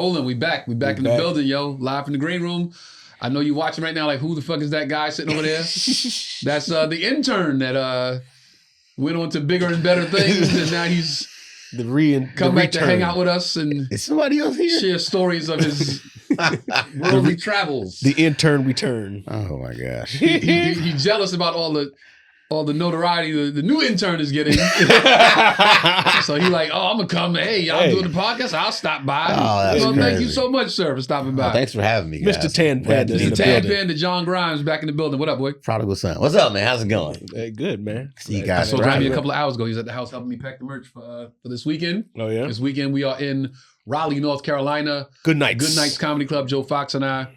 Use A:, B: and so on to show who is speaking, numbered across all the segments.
A: rolling. We back in the building, yo. Live from the green room. I know you're watching right now, like, who the fuck is that guy sitting over there? That's the intern that went on to bigger and better things, and now he's come back to hang out with us and
B: is somebody else here?
A: Share stories of his worldly travels.
C: The intern return.
B: Oh my gosh.
A: He's jealous about all the notoriety the new intern is getting. So he like, I'm gonna come. Hey, y'all doing the podcast? I'll stop by.
B: Oh,
A: thank you so much, sir, for stopping by.
B: Thanks for having me, guys.
C: Mr. Tanpan.
A: Mr. Tanpan, the John Grimes back in the building. What up, boy?
B: Prodigal son. What's up, man? How's it going?
C: Hey, good, man.
B: See you guys.
A: I saw Grammy a couple of hours ago. He was at the house helping me pack the merch for this weekend.
C: Oh yeah.
A: This weekend we are in Raleigh, North Carolina.
C: Good Nights.
A: Good Nights Comedy Club. Joe Fox and I.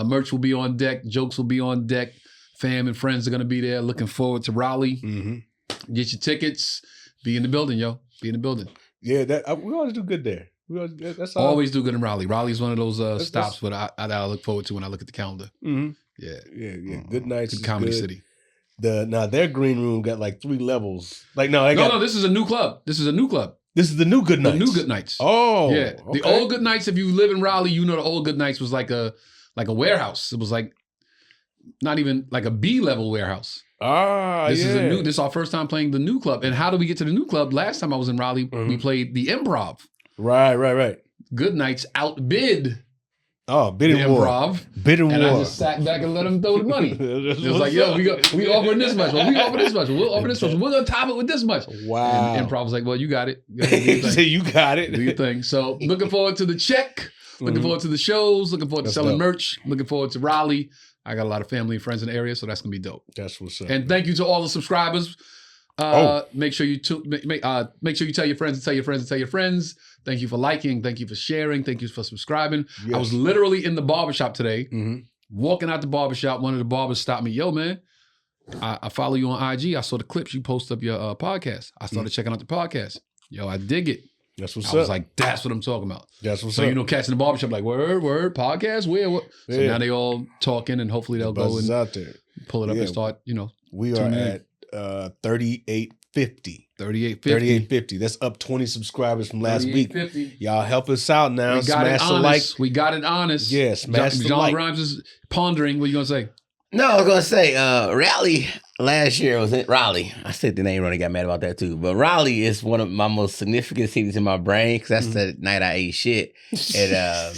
A: Merch will be on deck. Jokes will be on deck. Fam and friends are gonna be there. Looking forward to Raleigh.
C: Mm-hmm.
A: Get your tickets. Be in the building, yo. Be in the building.
C: Yeah, we always do good there.
A: Always do good in Raleigh. Raleigh's one of those stops that I look forward to when I look at the calendar.
C: Mm-hmm.
A: Yeah.
C: Good Nights.
A: Good comedy city.
C: Their green room got like 3 levels. Like
A: no, this is a new club. This is the new Good Nights. The new Good Nights.
C: Oh,
A: yeah. Okay. The old Good Nights. If you live in Raleigh, you know the old Good Nights was like a warehouse. It was like not even like a B level warehouse. This is our first time playing the new club. And how did we get to the new club? Last time I was in Raleigh, we played the Improv.
C: Right.
A: Good Nights outbid
C: bidding
A: the
C: war.
A: Improv.
C: Bidding war.
A: And I just sat back and let them throw the money. It was like, yo, we offering this much. Well, we offer this much. We'll offer this much. We're going to top it with this much.
C: Wow.
A: And Improv was like, well, you got it.
C: You got it.
A: Do your thing. So looking forward to the check. Looking forward to the shows. Looking forward to selling merch. Looking forward to Raleigh. I got a lot of family and friends in the area, so that's gonna be dope.
C: That's what's up.
A: And thank you to all the subscribers. Make sure you make sure you tell your friends and tell your friends and tell your friends. Thank you for liking. Thank you for sharing. Thank you for subscribing. Yes. I was literally in the barbershop today, walking out the barbershop. One of the barbers stopped me. Yo, man, I follow you on IG. I saw the clips you post up your podcast. I started checking out the podcast. Yo, I dig it.
C: That's what's up.
A: I was like, that's what I'm talking about.
C: That's what's up.
A: So, cats in the barbershop like, word, podcast, where? What? So now they all talking and hopefully they'll go and
C: out there.
A: Pull it up and start,
C: We are at 3850.
A: 3850.
C: That's up 20 subscribers from last week. Y'all help us out now.
A: We got
C: smash
A: it
C: the
A: honest. We got it honest.
C: Yeah, smash the
A: John
C: like.
A: Grimes is pondering. What are you going to say?
B: No, I was going to say, Raleigh last year was in Raleigh. I said the name wrong. I got mad about that too. But Raleigh is one of my most significant cities in my brain because that's the night I ate shit. And,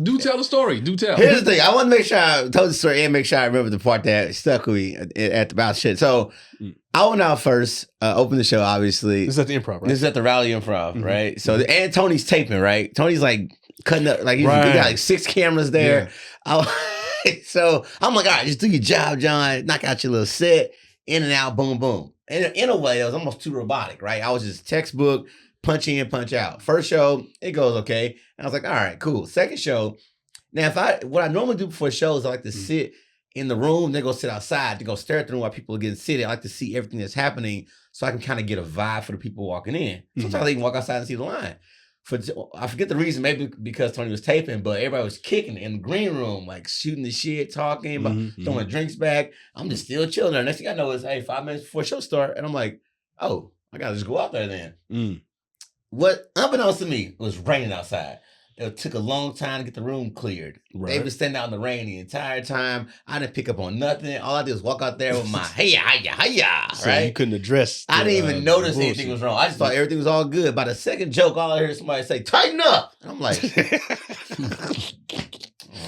A: do tell the story. Do tell.
B: Here's the thing. I want to make sure I told the story and make sure I remember the part that stuck with me at the about shit. So I went out first, opened the show, obviously.
C: This is at the Improv, right?
B: This is at the Raleigh Improv, right? So, and Tony's taping, right? Tony's like cutting up, like he got like 6 cameras there. Yeah. So I'm like, all right, just do your job, John. Knock out your little set, in and out, boom, boom. And in a way, it was almost too robotic, right? I was just textbook, punch in, punch out. First show, it goes okay. And I was like, all right, cool. Second show, now what I normally do before shows, I like to sit in the room, then go sit outside, to go stare at the room while people are getting seated. I like to see everything that's happening so I can kind of get a vibe for the people walking in. Sometimes they can walk outside and see the line. I forget the reason, maybe because Tony was taping, but everybody was kicking in the green room, like shooting the shit, talking, about throwing drinks back. I'm just still chilling there. Next thing I know is, 5 minutes before show start, and I'm like, oh, I gotta just go out there then. What, unbeknownst to me, it was raining outside. It took a long time to get the room cleared. Right. They were standing out in the rain the entire time. I didn't pick up on nothing. All I did was walk out there with my hiya,
C: so
A: right?
C: You couldn't address.
B: I didn't even notice anything was wrong. I just thought everything was all good. By the second joke, all I heard somebody say, "Tighten up." And I'm like, I don't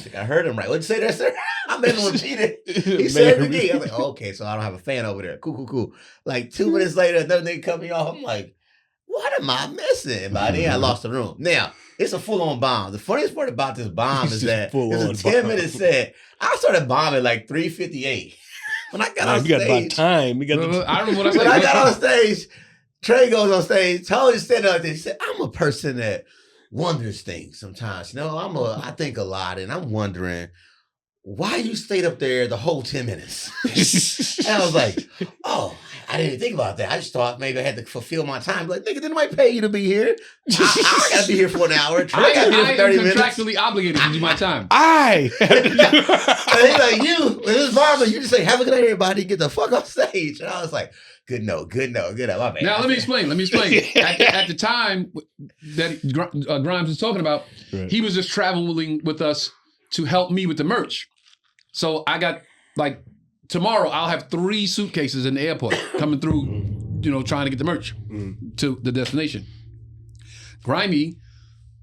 B: think I heard him right. What'd you say there, sir? I made him repeat it. He said it again. I was like, okay, so I don't have a fan over there. Cool. Like 2 minutes later, another nigga cut me off. I'm like, what am I missing? By then, I lost the room. Now, it's a full-on bomb. The funniest part about this bomb is that it's a 10-minute set. I started bombing like 3:58. When I got on stage.
C: You got about time.
A: I remember what I said.
B: When I got on stage, Trey goes on stage, Tony standing up there. He said, I'm a person that wonders things sometimes. I think a lot, and I'm wondering why you stayed up there the whole 10 minutes. And I was like, oh, I didn't think about that. I just thought maybe I had to fulfill my time. Like, nigga, didn't I pay you to be here? I got to be here for an hour. I got to be here for 30 minutes.
A: I'm contractually obligated to do my time.
C: And
B: he's like, you, with this barber, you just say, have a good night, everybody. Get the fuck off stage. And I was like, Good note. My bad.
A: Now let me explain. At the time that Grimes was talking about, he was just traveling with us to help me with the merch. So I got tomorrow I'll have 3 suitcases in the airport coming through, trying to get the merch to the destination. Grimy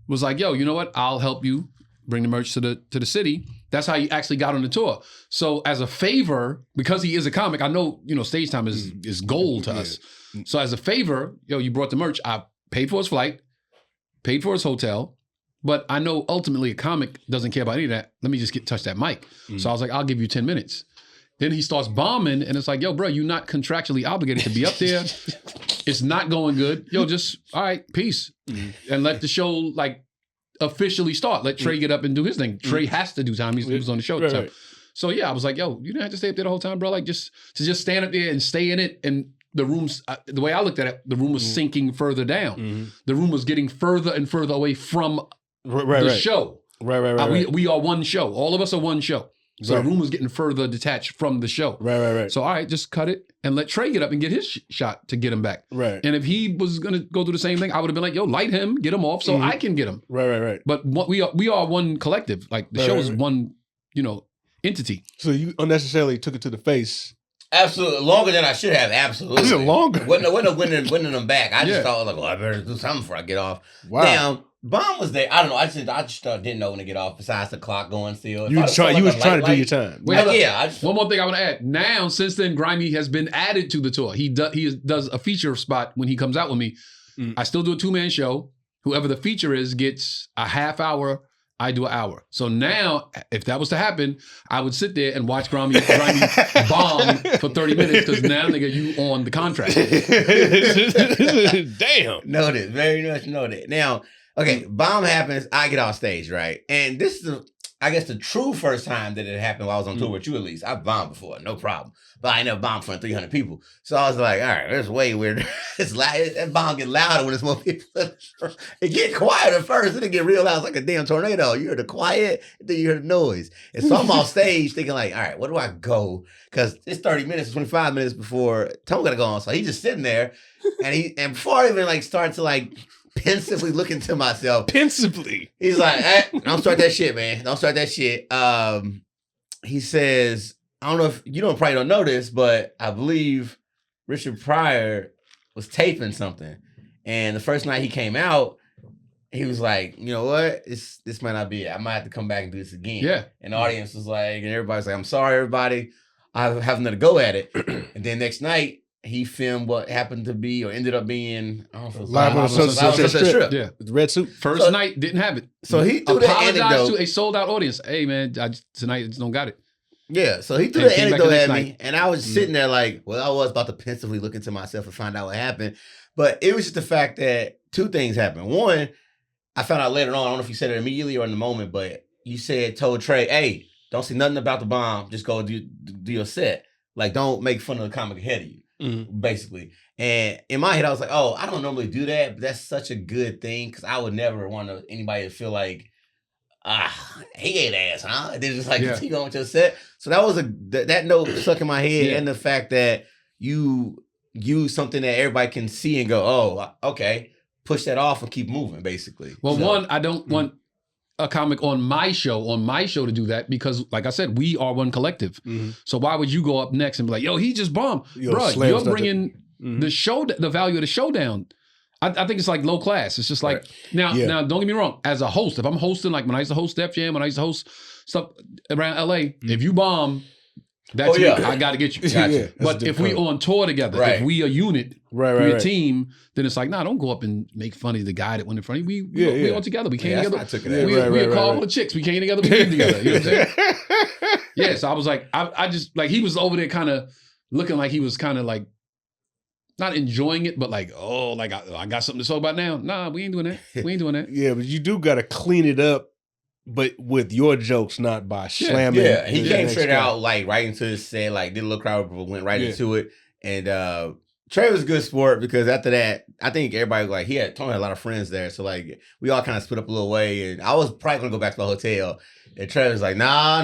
A: was like, yo, you know what? I'll help you bring the merch to the city. That's how he actually got on the tour. So as a favor, because he is a comic, I know, stage time is gold to us. So as a favor, you brought the merch. I paid for his flight, paid for his hotel, but I know ultimately a comic doesn't care about any of that. Let me just touch that mic. So I was like, I'll give you 10 minutes. Then he starts bombing and it's like, yo, bro, you're not contractually obligated to be up there. It's not going good. Yo, just, all right, peace. And let the show officially start. Let Trey get up and do his thing. Trey has to do time. He was on the show. Right. So yeah, I was like, yo, you didn't have to stay up there the whole time, bro. Just stand up there and stay in it. And the room's, the way I looked at it, the room was sinking further down. The room was getting further and further away from the show. Right. We are one show. All of us are one show. So the room was getting further detached from the show. Right. So all right, just cut it and let Trey get up and get his shot to get him back. Right. And if he was gonna go through the same thing, I would have been like, yo, light him, get him off so I can get him. Right. But we are one collective. The show is one, entity.
D: So you unnecessarily took it to the face.
B: Absolutely. Longer than I should have. Absolutely.
D: Is it longer?
B: Wasn't winning them back. I just thought, I better do something before I get off. Wow. Now, Bomb was there. I don't know. I just didn't know when to get off besides the clock going still.
D: You was trying to do your time.
A: One more thing I want to add. Now, since then, Grimy has been added to the tour. He does a feature spot when he comes out with me. I still do a 2-man show. Whoever the feature is gets a half hour. I do an hour. So now, if that was to happen, I would sit there and watch Grimy bomb for 30 minutes because now they get you on the contract.
D: Damn.
B: Noted. Very much noted. Now, okay, bomb happens. I get off stage, right? And this is, I guess, the true first time that it happened while I was on tour with you, at least. I've bombed before, no problem. But I never bombed in front of 300 people. So I was like, all right, that's way weird. It's loud. That bomb get louder when there's more people. It get quiet at first. Then it get real loud. It's like a damn tornado. You hear the quiet, then you hear the noise. And so I'm off stage thinking like, all right, where do I go? Because it's 30 minutes, 25 minutes before Tone got to go on. So he's just sitting there. And before I even start to pensively look into myself.
D: Pensively.
B: He's like, hey, don't start that shit, man. Don't start that shit. He says, I don't know if you probably don't know this, but I believe Richard Pryor was taping something. And the first night he came out, he was like, you know what? This might not be it. I might have to come back and do this again.
A: Yeah.
B: And the audience was like, and everybody's like, I'm sorry, everybody. I have another go at it. And then next night, he filmed what happened to be or ended up being
D: Live on Sunset Strip.
A: Yeah,
D: with the red suit.
A: First night didn't have it.
B: So he threw that anecdote
A: to a sold out audience. Hey man, tonight I just don't got it.
B: Yeah, so he threw the anecdote at me, and I was sitting there like, well, I was about to pensively look into myself and find out what happened, but it was just the fact that 2 things happened. One, I found out later on. I don't know if you said it immediately or in the moment, but you told Trey, hey, don't say nothing about the bomb. Just go do your set. Don't make fun of the comic ahead of you. Basically. And in my head, I was like, oh, I don't normally do that, but that's such a good thing because I would never want anybody to feel like, he ate ass, huh? And then just continue on with your set. So that was that note stuck in my head, and the fact that you use something that everybody can see and go, oh, okay, push that off and keep moving, basically.
A: Well, one, I don't want a comic on my show to do that because, like I said, we are one collective. So why would you go up next and be like, yo, he just bombed? Bro, you're bringing the show, the value of the show down. I think it's low class. It's just now, don't get me wrong. As a host, if I'm hosting, when I used to host Def Jam, when I used to host stuff around LA, if you bomb, that's me. I got to get you. But if we on tour together, if we a unit, we a team, then it's nah, don't go up and make fun of the guy that went in front of you. We all together. We came together. I took it. We a car full of chicks. We came together. We came together. You know what I'm saying? Yeah. So I was I just he was over there kind of looking like he was kind of not enjoying it, but I got something to talk about now. Nah, we ain't doing that. We ain't doing that.
D: Yeah, but you do got to clean it up, but with your jokes, not by slamming.
B: Yeah, he came straight out right into his set, did a little crowd, went right into it. And Trey was a good sport because after that, I think everybody Tony had a lot of friends there, so we all kind of split up a little way. And I was probably gonna go back to the hotel, And Trey was like, nah,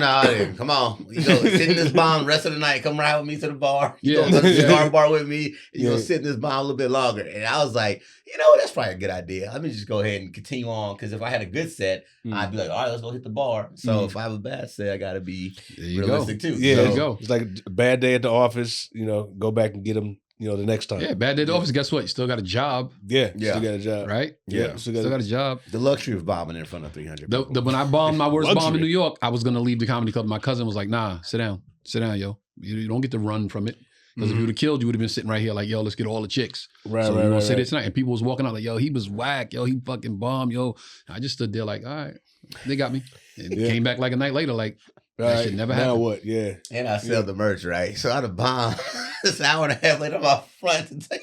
B: come on. You go sit in this bomb the rest of the night. Come ride with me to the bar. You go to the cigar bar with me. You go sit in this bomb a little bit longer. And I was like, you know, that's probably a good idea. Let me just go ahead and continue on. Because if I had a good set, I'd be like, all right, let's go hit the bar. So if I have a bad set, I got to be realistic too.
D: Yeah,
A: there you go.
D: It's like a bad day at the office. You know, go back and get them. You know, the next time.
A: Yeah, bad day at the office. Guess what? You still got a job.
D: Yeah, still got a job.
A: Right?
D: Yeah,
A: still got a job.
B: The luxury of bombing in front of 300 people.
A: When I bombed my worst bomb in New York, I was going to leave the comedy club. My cousin was like, nah, sit down, yo. You don't get to run from it. Because if you would have killed, you would have been sitting right here like, yo, let's get all the chicks.
D: Right,
A: so
D: right,
A: we're going
D: right,
A: to sit there tonight. And people was walking out like, yo, he was whack. Yo, he fucking bombed, yo. I just stood there like, all right, they got me. And came back like a night later like, that shit never happened.
D: Now what? Yeah.
B: And I sell the merch, right? So I'd have bombed this hour and a half later, I'm out front to take.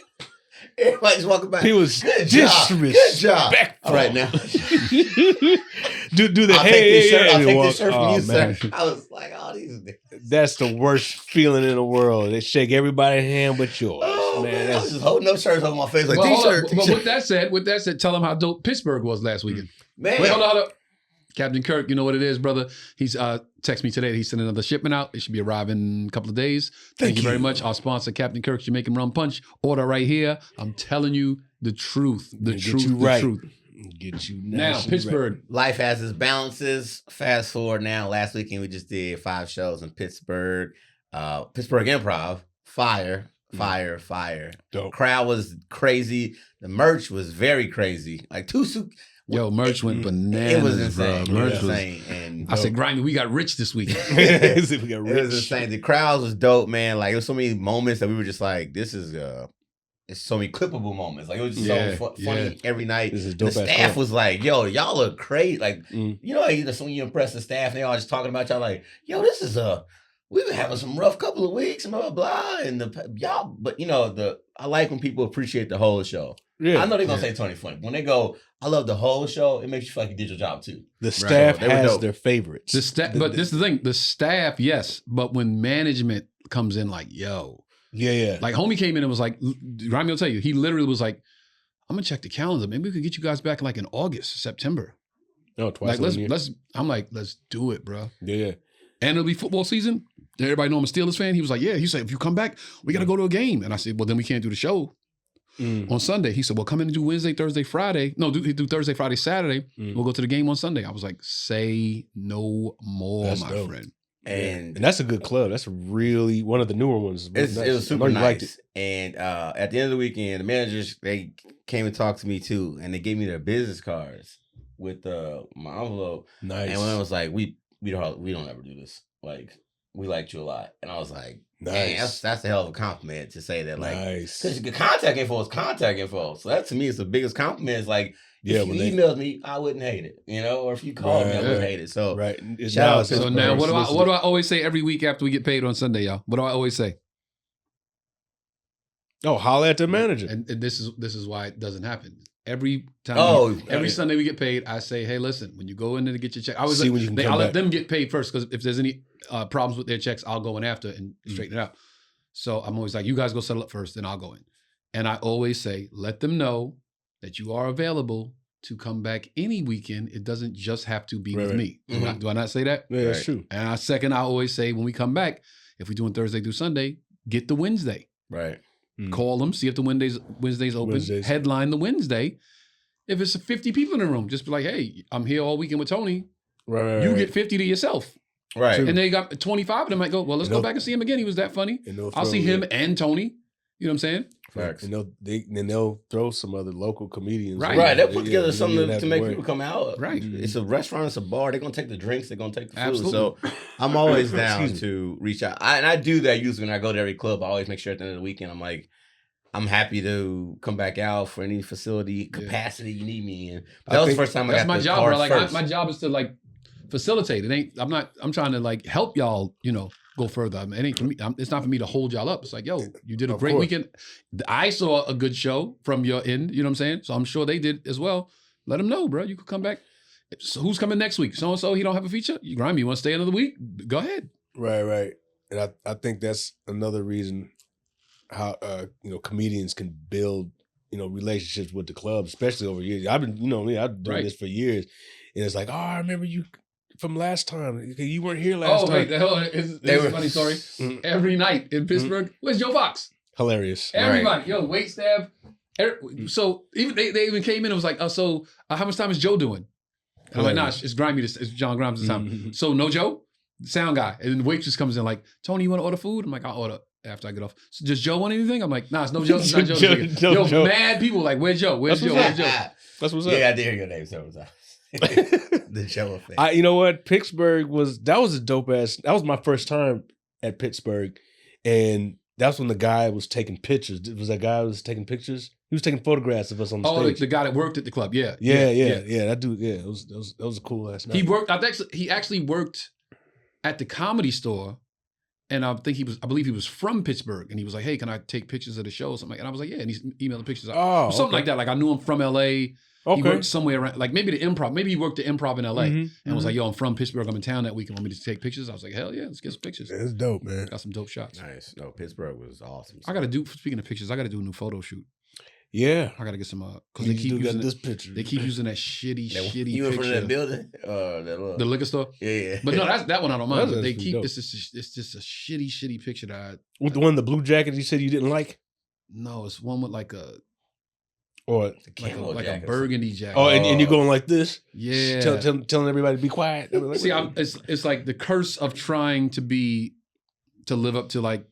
B: Everybody's walking by.
D: He was
B: good job. All right, now.
D: do the
B: I'll take this shirt from you,
D: man.
B: sir. I was like, oh, these.
D: That's the worst feeling in the world. They shake everybody's hand but yours.
B: Oh, man. I
D: That's
B: was just holding up shirts over my face like
A: well,
B: t-shirt.
A: But with that said, tell them how dope Pittsburgh was last weekend.
B: Man.
A: Wait, hold on. Captain Kirk, you know what it is, brother. He's texted me today. He's sending another shipment out. It should be arriving in a couple of days. Thank you very much. Our sponsor, Captain Kirk's Jamaican Rum Punch. Order right here. I'm telling you the truth. The truth.
D: Get you
A: now, Pittsburgh.
B: Life has its balances. Fast forward now. Last weekend we just did 5 shows in Pittsburgh. Pittsburgh Improv. Fire.
D: Dope.
B: Crowd was crazy. The merch was very crazy. Like
A: Yo, merch went bananas.
B: It was insane.
A: Bro.
B: Merch was insane. And
A: I said, Grimy, we got rich this week.
B: It was insane. The crowds was dope, man. Like, it was so many moments that we were just like, this is it's so many clippable moments. Like, it was just so funny every night. The staff was like, yo, y'all are crazy. Like, you know, when you impress the staff, and they all just talking about y'all like, yo, this is we've been having some rough couple of weeks and blah, blah, blah. And y'all, but you know, I like when people appreciate the whole show. Yeah. I know they're going to say Tony funny. When they go, I love the whole show, it makes you feel like you did your job too.
D: The staff has their favorites.
A: But this is the thing. The staff, yes. But when management comes in like, yo.
D: Yeah.
A: Like, homie came in and was like, Rami will tell you, he literally was like, I'm going to check the calendar. Maybe we could get you guys back like in August, September.
D: No, twice
A: like, let's do it, bro.
D: Yeah.
A: And it'll be football season. Everybody know I'm a Steelers fan. He was like, yeah. He said, if you come back, we got to go to a game. And I said, well, then we can't do the show on Sunday. He said, well, come in and do Wednesday, Thursday, Friday. No, do Thursday, Friday, Saturday. We'll go to the game on Sunday. I was like, say no more, that's my dope. Friend.
B: And
D: that's a good club. That's really one of the newer ones.
B: It was super nice. And at the end of the weekend, the managers, they came and talked to me too. And they gave me their business cards with my envelope.
D: Nice.
B: And when I was like, we don't ever do this. Like, we liked you a lot. And I was like, nice. That's a hell of a compliment to say that. Like, because the contact info is contact info. So that to me is the biggest compliment. Is like, if you emailed me, I wouldn't hate it, you know, or if you called me, I wouldn't hate it. So shout out to
A: so now what do I always say every week after we get paid on Sunday, y'all? What do I always say?
D: Oh, holler at the manager.
A: And this is why it doesn't happen. Every time, every Sunday we get paid, I say, hey, listen, when you go in there to get your check, I let them get paid first, because if there's any problems with their checks, I'll go in after and straighten it out. So I'm always like, you guys go settle it first, then I'll go in. And I always say, let them know that you are available to come back any weekend. It doesn't just have to be with me. Do I not say that?
D: Yeah, that's true.
A: And I always say, when we come back, if we're doing Thursday through Sunday, get the Wednesday.
B: Right.
A: Call them, see if the Wednesday's open. Headline the Wednesday. If it's 50 people in the room, just be like, hey, I'm here all weekend with Tony.
D: Right.
A: You get 50 to yourself.
B: Right.
A: And they got 25 of them might go, well, let's go back and see him again. He was that funny. I'll see him and Tony. You know what I'm saying?
D: Facts. And they'll throw some other local comedians.
B: Right. They'll put together something to make people come out.
A: Right.
B: It's a restaurant, it's a bar. They're going to take the drinks. They're going to take the food.
A: Absolutely.
B: So I'm always down to reach out. And I do that usually when I go to every club. I always make sure at the end of the weekend, I'm like, I'm happy to come back out for any facility capacity you need me in. That was the first time I got the
A: my job, bro.
B: first.
A: My job is to like facilitate. I'm trying to like help y'all, go further. I mean, it ain't for me. It's not for me to hold y'all up. It's like, yo, you did a great weekend. I saw a good show from your end. You know what I'm saying? So I'm sure they did as well. Let them know, bro. You could come back. So who's coming next week? So-and-so, he don't have a feature? You want to stay another week? Go ahead.
D: Right. And I think that's another reason how comedians can build relationships with the club, especially over years. I've been I've been doing this for years, and it's like, oh, I remember you from last time. You weren't here last time.
A: Wait, the hell is a funny story. Every night in Pittsburgh, where's Joe Fox?
D: Hilarious.
A: Everybody, wait staff. So even they even came in and was like, how much time is Joe doing? And I'm like, nah, it's Grimy. It's John Grimes this time. So no Joe, sound guy. And the waitress comes in like, Tony, you want to order food? I'm like, I'll order after I get off. So does Joe want anything? I'm like, nah, it's no Joe. It's not Joe. Joe. Mad people like, where's Joe? Where's Joe? Where's Joe?
C: That's what's up.
B: Yeah, I did hear your name several times. The Joe effect.
D: You know what? Pittsburgh was a dope ass. That was my first time at Pittsburgh, and that's when the guy was taking pictures. Was that guy who was taking pictures? He was taking photographs of us on the stage.
A: The guy that worked at the club. Yeah.
D: That dude. Yeah, it was a cool ass night.
A: He worked. He actually worked at the Comedy Store, and I believe he was from Pittsburgh, and he was like, "Hey, can I take pictures of the show?" Or something like that. And I was like, "Yeah," and he emailed the pictures. Something like that. Like I knew him from L.A. Okay. He worked somewhere around, like maybe the Improv. Maybe he worked the Improv in L.A. And was like, "Yo, I'm from Pittsburgh. I'm in town that week. Want me to take pictures?" I was like, "Hell yeah, let's get some pictures."
D: It's dope, man.
A: Got some dope shots.
B: Nice. No, Pittsburgh was awesome.
A: Speaking of pictures, I got to do a new photo shoot.
D: Yeah,
A: I got to get some because they keep using
D: this picture.
A: They keep using that shitty picture.
B: You in front of that building?
A: The liquor store.
B: Yeah.
A: But no, that one I don't mind. But they keep
D: dope.
A: it's just a shitty picture that
D: With the one, the blue jacket you said you didn't like?
A: No, it's one with like a
B: like
A: a burgundy jacket.
D: Oh, and you're going like this?
A: Yeah.
D: Telling everybody to be quiet.
A: See, it's like the curse of trying to live up to like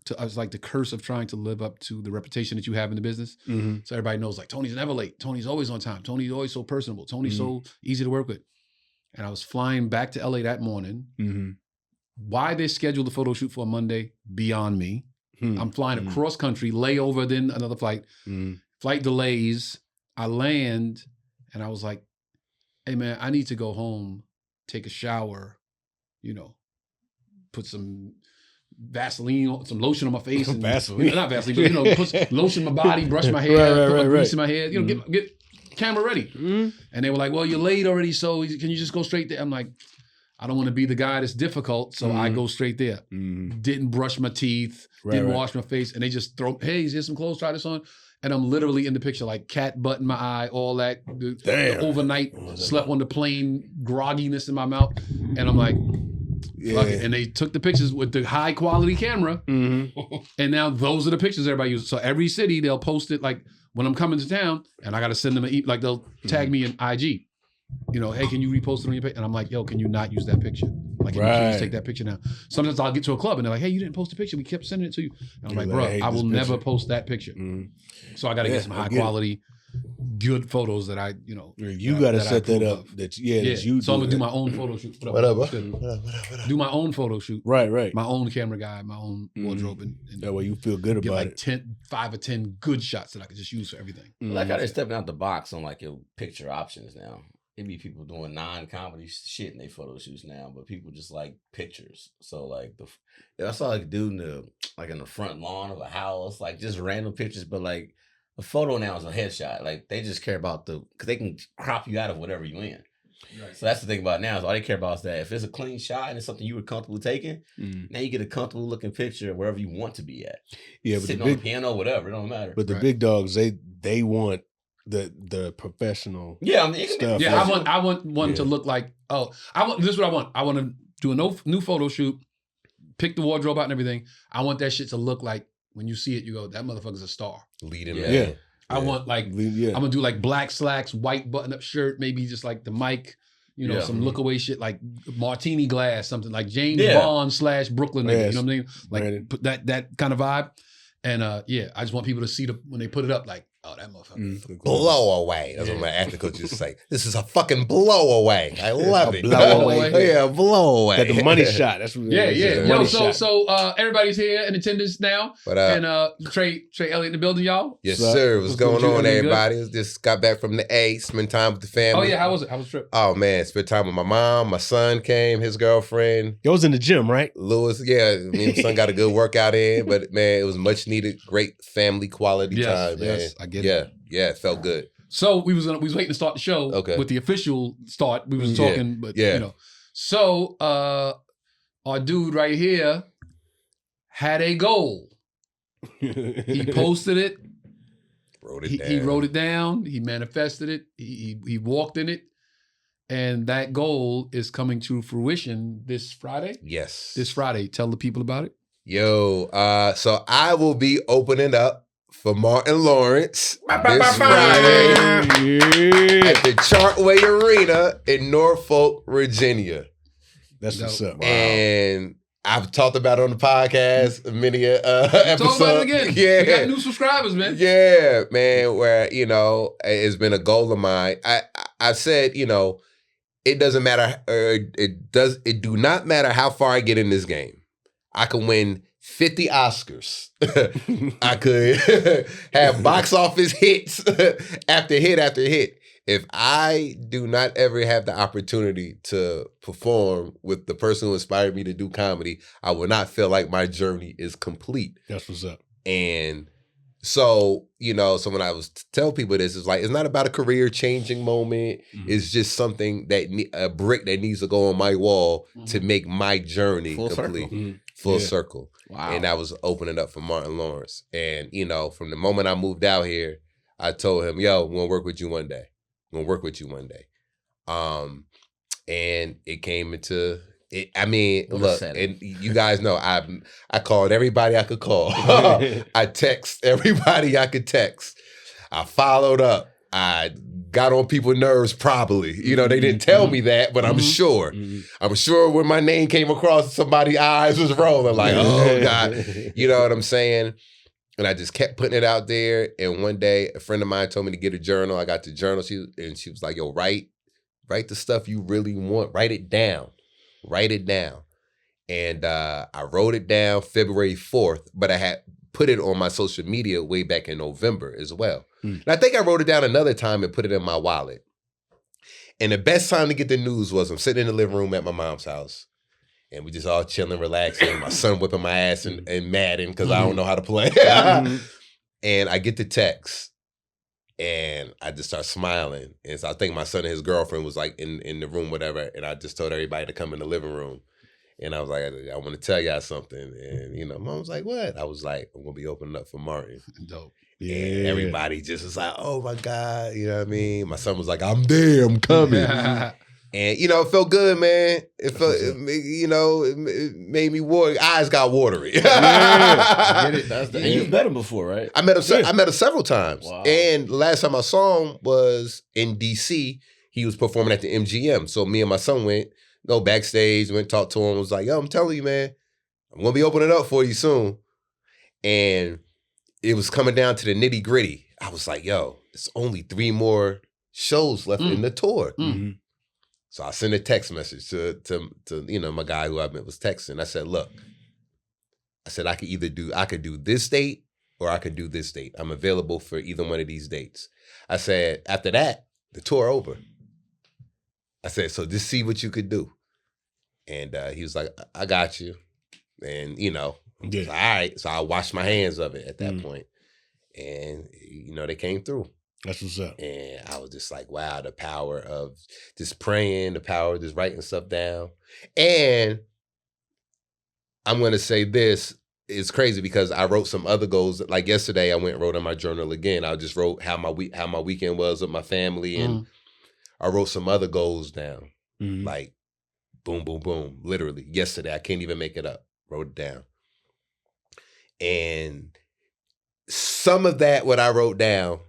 A: it's like the curse of trying to live up to the reputation that you have in the business. So everybody knows like Tony's never late. Tony's always on time. Tony's always so personable. Tony's so easy to work with. And I was flying back to LA that morning. Why they scheduled the photo shoot for a Monday, beyond me. I'm flying across country, layover, then another flight. Flight delays. I land, and I was like, "Hey man, I need to go home, take a shower, put some Vaseline, some lotion on my face, and
D: Vaseline,
A: not Vaseline, but put lotion on my body, brush my hair, put my grease in my hair, get camera ready." And they were like, "Well, you're late already, so can you just go straight there?" I'm like, I don't want to be the guy that's difficult, so I go straight there. Didn't brush my teeth, didn't wash my face, and they just throw, "Hey, here's some clothes, try this on." And I'm literally in the picture, like cat butt in my eye, all that. The overnight, slept on the plane, grogginess in my mouth. And I'm like, fuck it. And they took the pictures with the high quality camera. And now those are the pictures everybody uses. So every city, they'll post it like when I'm coming to town, and I got to send them like they'll tag me in IG. Hey, can you repost it on your page? And I'm like, yo, can you not use that picture? Like, can you please take that picture now? Sometimes I'll get to a club and they're like, hey, you didn't post a picture. We kept sending it to you. And I'm like, bro, I will never post that picture. So I got to get some high quality, good photos that I,
D: you got to set that up. That's you.
A: So I'm going to do my own photo shoot.
B: Whatever.
A: Do my own photo shoot.
D: Right.
A: My own camera guy, my own wardrobe. And
D: that way you feel good about it.
A: 5 or 10 good shots that I could just use for everything.
B: Like how they're stepping out the box on like your picture options now. It be people doing non-comedy shit in their photo shoots now, but people just like pictures. So like I saw like a dude in the front lawn of a house, like just random pictures, but like a photo now is a headshot. Like they just care about because they can crop you out of whatever you in. Right. So that's the thing about now is all they care about is that if it's a clean shot and it's something you were comfortable taking, now you get a comfortable looking picture wherever you want to be at. Yeah, but sitting on the piano, whatever, it don't matter.
D: But the big dogs, they want the professional stuff.
A: Yeah, I want one to look like, this is what I want. I want to do a new photo shoot, pick the wardrobe out and everything. I want that shit to look like when you see it, you go, that motherfucker's a star.
B: Leading.
D: Yeah.
A: I want like, I'm gonna do like black slacks, white button-up shirt, maybe just like the mic, some look away shit, like martini glass, something like James Bond / Brooklyn, nigga, you know what I mean? Like put that kind of vibe. And I just want people to see when they put it up, like, oh, that motherfucker.
E: Blow away. That's what my acting coach used to say. This is a fucking blow away. I love it.
D: Blow away.
E: Yeah, blow away.
D: Got the money shot. That's what
A: Yo, so everybody's here in attendance now. And Trey, Elliot in the building, y'all.
E: Yes, sir. What's going on, everybody? Just got back from the A, spend time with the family.
A: Oh, yeah. How was it? How was the trip?
E: Oh, man. Spent time with my mom. My son came, his girlfriend.
D: Yo was in the gym, right?
E: Lewis, yeah. Me and my son got a good workout in. But, man, it was much needed. Great family quality time, man.
A: Yes, I get it.
E: Yeah, it felt good.
A: So we was waiting to start the show with the official start. We was talking, but So our dude right here had a goal. He posted it.
E: Wrote it down.
A: He wrote it down. He manifested it. He walked in it. And that goal is coming to fruition this Friday.
E: Yes.
A: This Friday. Tell the people about it.
E: Yo, so I will be opening up for Martin Lawrence this Friday at the Chartway Arena in Norfolk, Virginia.
D: That's what's up.
E: Wow. And I've talked about it on the podcast many episodes.
A: Talk about it again.
E: Yeah.
A: We got new subscribers, man.
E: Yeah, man, where, it's been a goal of mine. I said, it doesn't matter, it do not matter how far I get in this game. I can win 50 Oscars. I could have box office hits after hit after hit. If I do not ever have the opportunity to perform with the person who inspired me to do comedy, I will not feel like my journey is complete.
D: That's what's up.
E: And so, so when I was tell people this, it's like, it's not about a career changing moment. Mm-hmm. It's just something a brick that needs to go on my wall to make my journey complete. Full circle. Wow. And that was opening up for Martin Lawrence. And, from the moment I moved out here, I told him, yo, I'm going to work with you one day. And it came into it. I mean, look, and you guys know I called everybody I could call. I text everybody I could text. I followed up. I got on people's nerves probably. They didn't tell me that, but I'm sure. I'm sure when my name came across, somebody's eyes was rolling like, oh God. You know what I'm saying? And I just kept putting it out there. And one day, a friend of mine told me to get a journal. I got the journal. She was like, yo, write the stuff you really want. Write it down. And I wrote it down February 4th, but I had put it on my social media way back in November as well. And I think I wrote it down another time and put it in my wallet. And the best time to get the news was I'm sitting in the living room at my mom's house. And we just all chilling, relaxing. My son whipping my ass and Madden because I don't know how to play. And I get the text. And I just start smiling. And so I think my son and his girlfriend was like in the room, whatever. And I just told everybody to come in the living room. And I was like, I want to tell y'all something. And, Mom was like, what? I was like, I'm going to be opening up for Martin.
A: Dope.
E: Yeah. And everybody just was like, oh my God. You know what I mean? My son was like, I'm there, I'm coming. And, it felt good, man. It felt, it made me eyes got watery.
B: Yeah. Get it. And you've met him before, right?
E: I met him several times. Wow. And the last time I saw him was in DC. He was performing at the MGM. So me and my son went, go backstage, went talk to him, was like, yo, I'm telling you, man, I'm going to be opening up for you soon. And it was coming down to the nitty gritty. I was like, yo, it's only 3 more shows left in the tour. Mm-hmm. So I sent a text message to my guy who I was texting. I said, look, I could do this date or I could do this date. I'm available for either one of these dates. I said, after that, the tour over. I said, so just see what you could do. And he was like, I got you. And, all right. So I washed my hands of it at that point. And, they came through.
D: That's what's up.
E: And I was just like, wow, the power of just praying, the power of just writing stuff down. And I'm going to say this, it's crazy because I wrote some other goals. Like yesterday, I went and wrote in my journal again. I just wrote how my weekend was with my family. And I wrote some other goals down. Like, boom, boom, boom. Literally, yesterday, I can't even make it up. Wrote it down. And some of that, what I wrote down,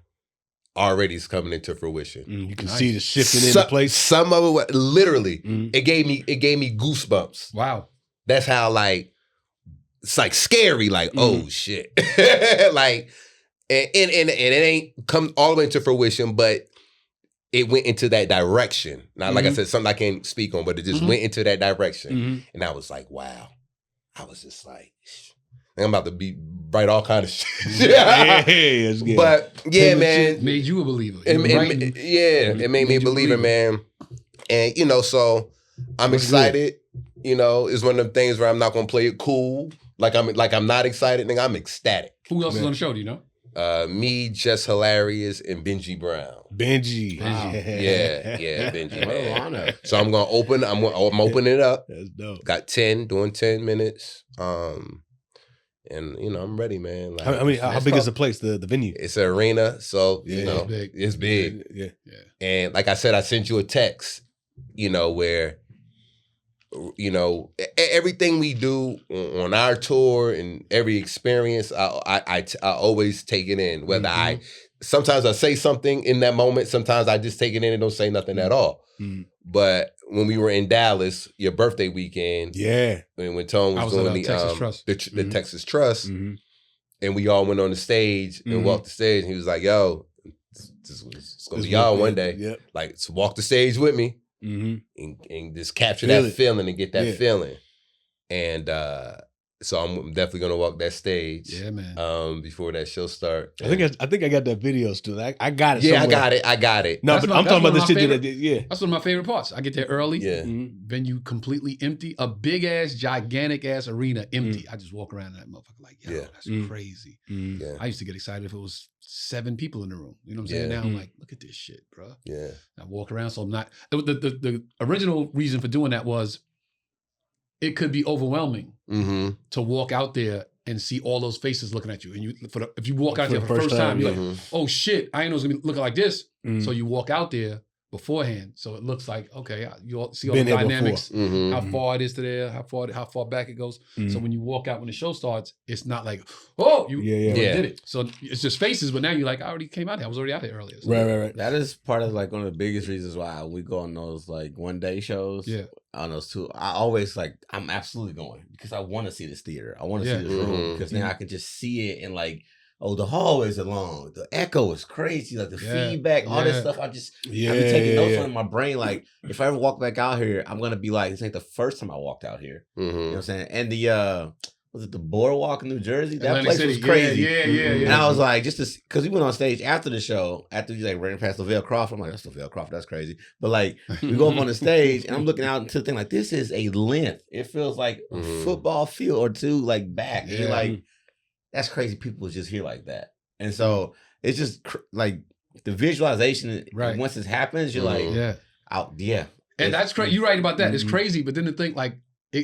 E: already is coming into fruition.
D: You can see the shifting into place.
E: Some of it, literally, it gave me goosebumps.
A: Wow.
E: That's how it's like scary, like, oh shit. Like, and it ain't come all the way into fruition, but it went into that direction. Now, like I said, something I can't speak on, but it just went into that direction. And I was like, wow. I was just like, I'm about to write all kind of shit. But yeah, man.
A: Made you a believer.
E: It made me a believer, man. And so I'm excited. It's one of them things where I'm not gonna play it cool. Like I'm not excited, nigga. I'm ecstatic.
A: Who else is on the show? Do you know?
E: Me, Jess Hilarious, and Benji Brown.
D: Benji.
A: Wow.
E: Yeah, Benji, man. So I'm opening it up.
D: That's dope.
E: Got 10, doing 10 minutes. And I'm ready, man. Like,
D: how big is the place, the venue?
E: It's an arena, so it's big.
D: Yeah.
E: And like I said, I sent you a text. where, everything we do on our tour and every experience, I always take it in. Whether sometimes I say something in that moment, sometimes I just take it in and don't say nothing at all. But when we were in Dallas, your birthday weekend, when Tone was doing the Texas Trust, and we all went on the stage and walked the stage, and he was like, "Yo, it's gonna be y'all one day. Like, so walk the stage with me." And just capture that feeling and get that feeling. And so I'm definitely gonna walk that stage.
A: Yeah, man.
E: Before that show start.
D: I think I got that video still. I got it.
E: Yeah,
D: somewhere.
E: I got it.
D: No, but I'm talking about the shit that I did. Yeah,
A: that's one of my favorite parts. I get there early.
E: Yeah.
A: Venue completely empty. A big ass, gigantic ass arena empty. I just walk around that motherfucker like, yo, that's crazy.
E: Yeah.
A: I used to get excited if it was 7 people in the room. You know what I'm saying? Now I'm like, look at this shit, bro.
E: Yeah.
A: I walk around, so I'm not. The original reason for doing that was it could be overwhelming to walk out there and see all those faces looking at you. And if you walk out there for the first time, you're like, oh shit, I ain't know it's gonna be looking like this. So you walk out there beforehand, so it looks like, okay, you all see all the dynamics, how far it is to there, how far back it goes. So when you walk out when the show starts, it's not like, oh, you did it. So it's just faces, but now you're like, I already came out here. I was already out here earlier. So
D: right.
B: That is part of like one of the biggest reasons why we go on those like one day shows. Yeah. On those two, I always like, I'm absolutely going because I want to see this theater. I want to see this room because then I can just see it and like, oh, the hallways are long. The echo is crazy. Like the feedback, all this stuff. I be taking notes on in my brain. Like if I ever walk back out here, I'm gonna be like, this ain't the first time I walked out here. You know what I'm saying? And the was it the Boardwalk in New Jersey? That
A: Atlantic
B: place
A: City.
B: was crazy.
A: Yeah.
B: And I was like, just because we went on stage after the show, after we like ran past Lavelle Crawford, I'm like, that's Lavelle Crawford, that's crazy. But like, we go up on the stage and I'm looking out into the thing like, this is a length. It feels like a football field or two, like back. And you're like, that's crazy. People just here like that. And so it's just like the visualization. Right. Once it happens, you're like,
A: And that's crazy. You're right about that. It's crazy. But then to think like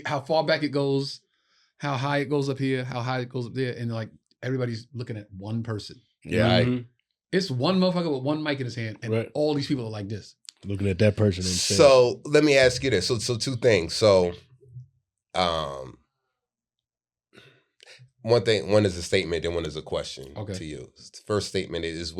A: how far back it goes, how high it goes up here, how high it goes up there. And like everybody's looking at one person.
E: Yeah.
A: It's one motherfucker with one mic in his hand. And all these people are like this.
D: Looking at that person.
E: So let me ask you this. So 2 things. So one is a statement and one is a question to you. The first statement is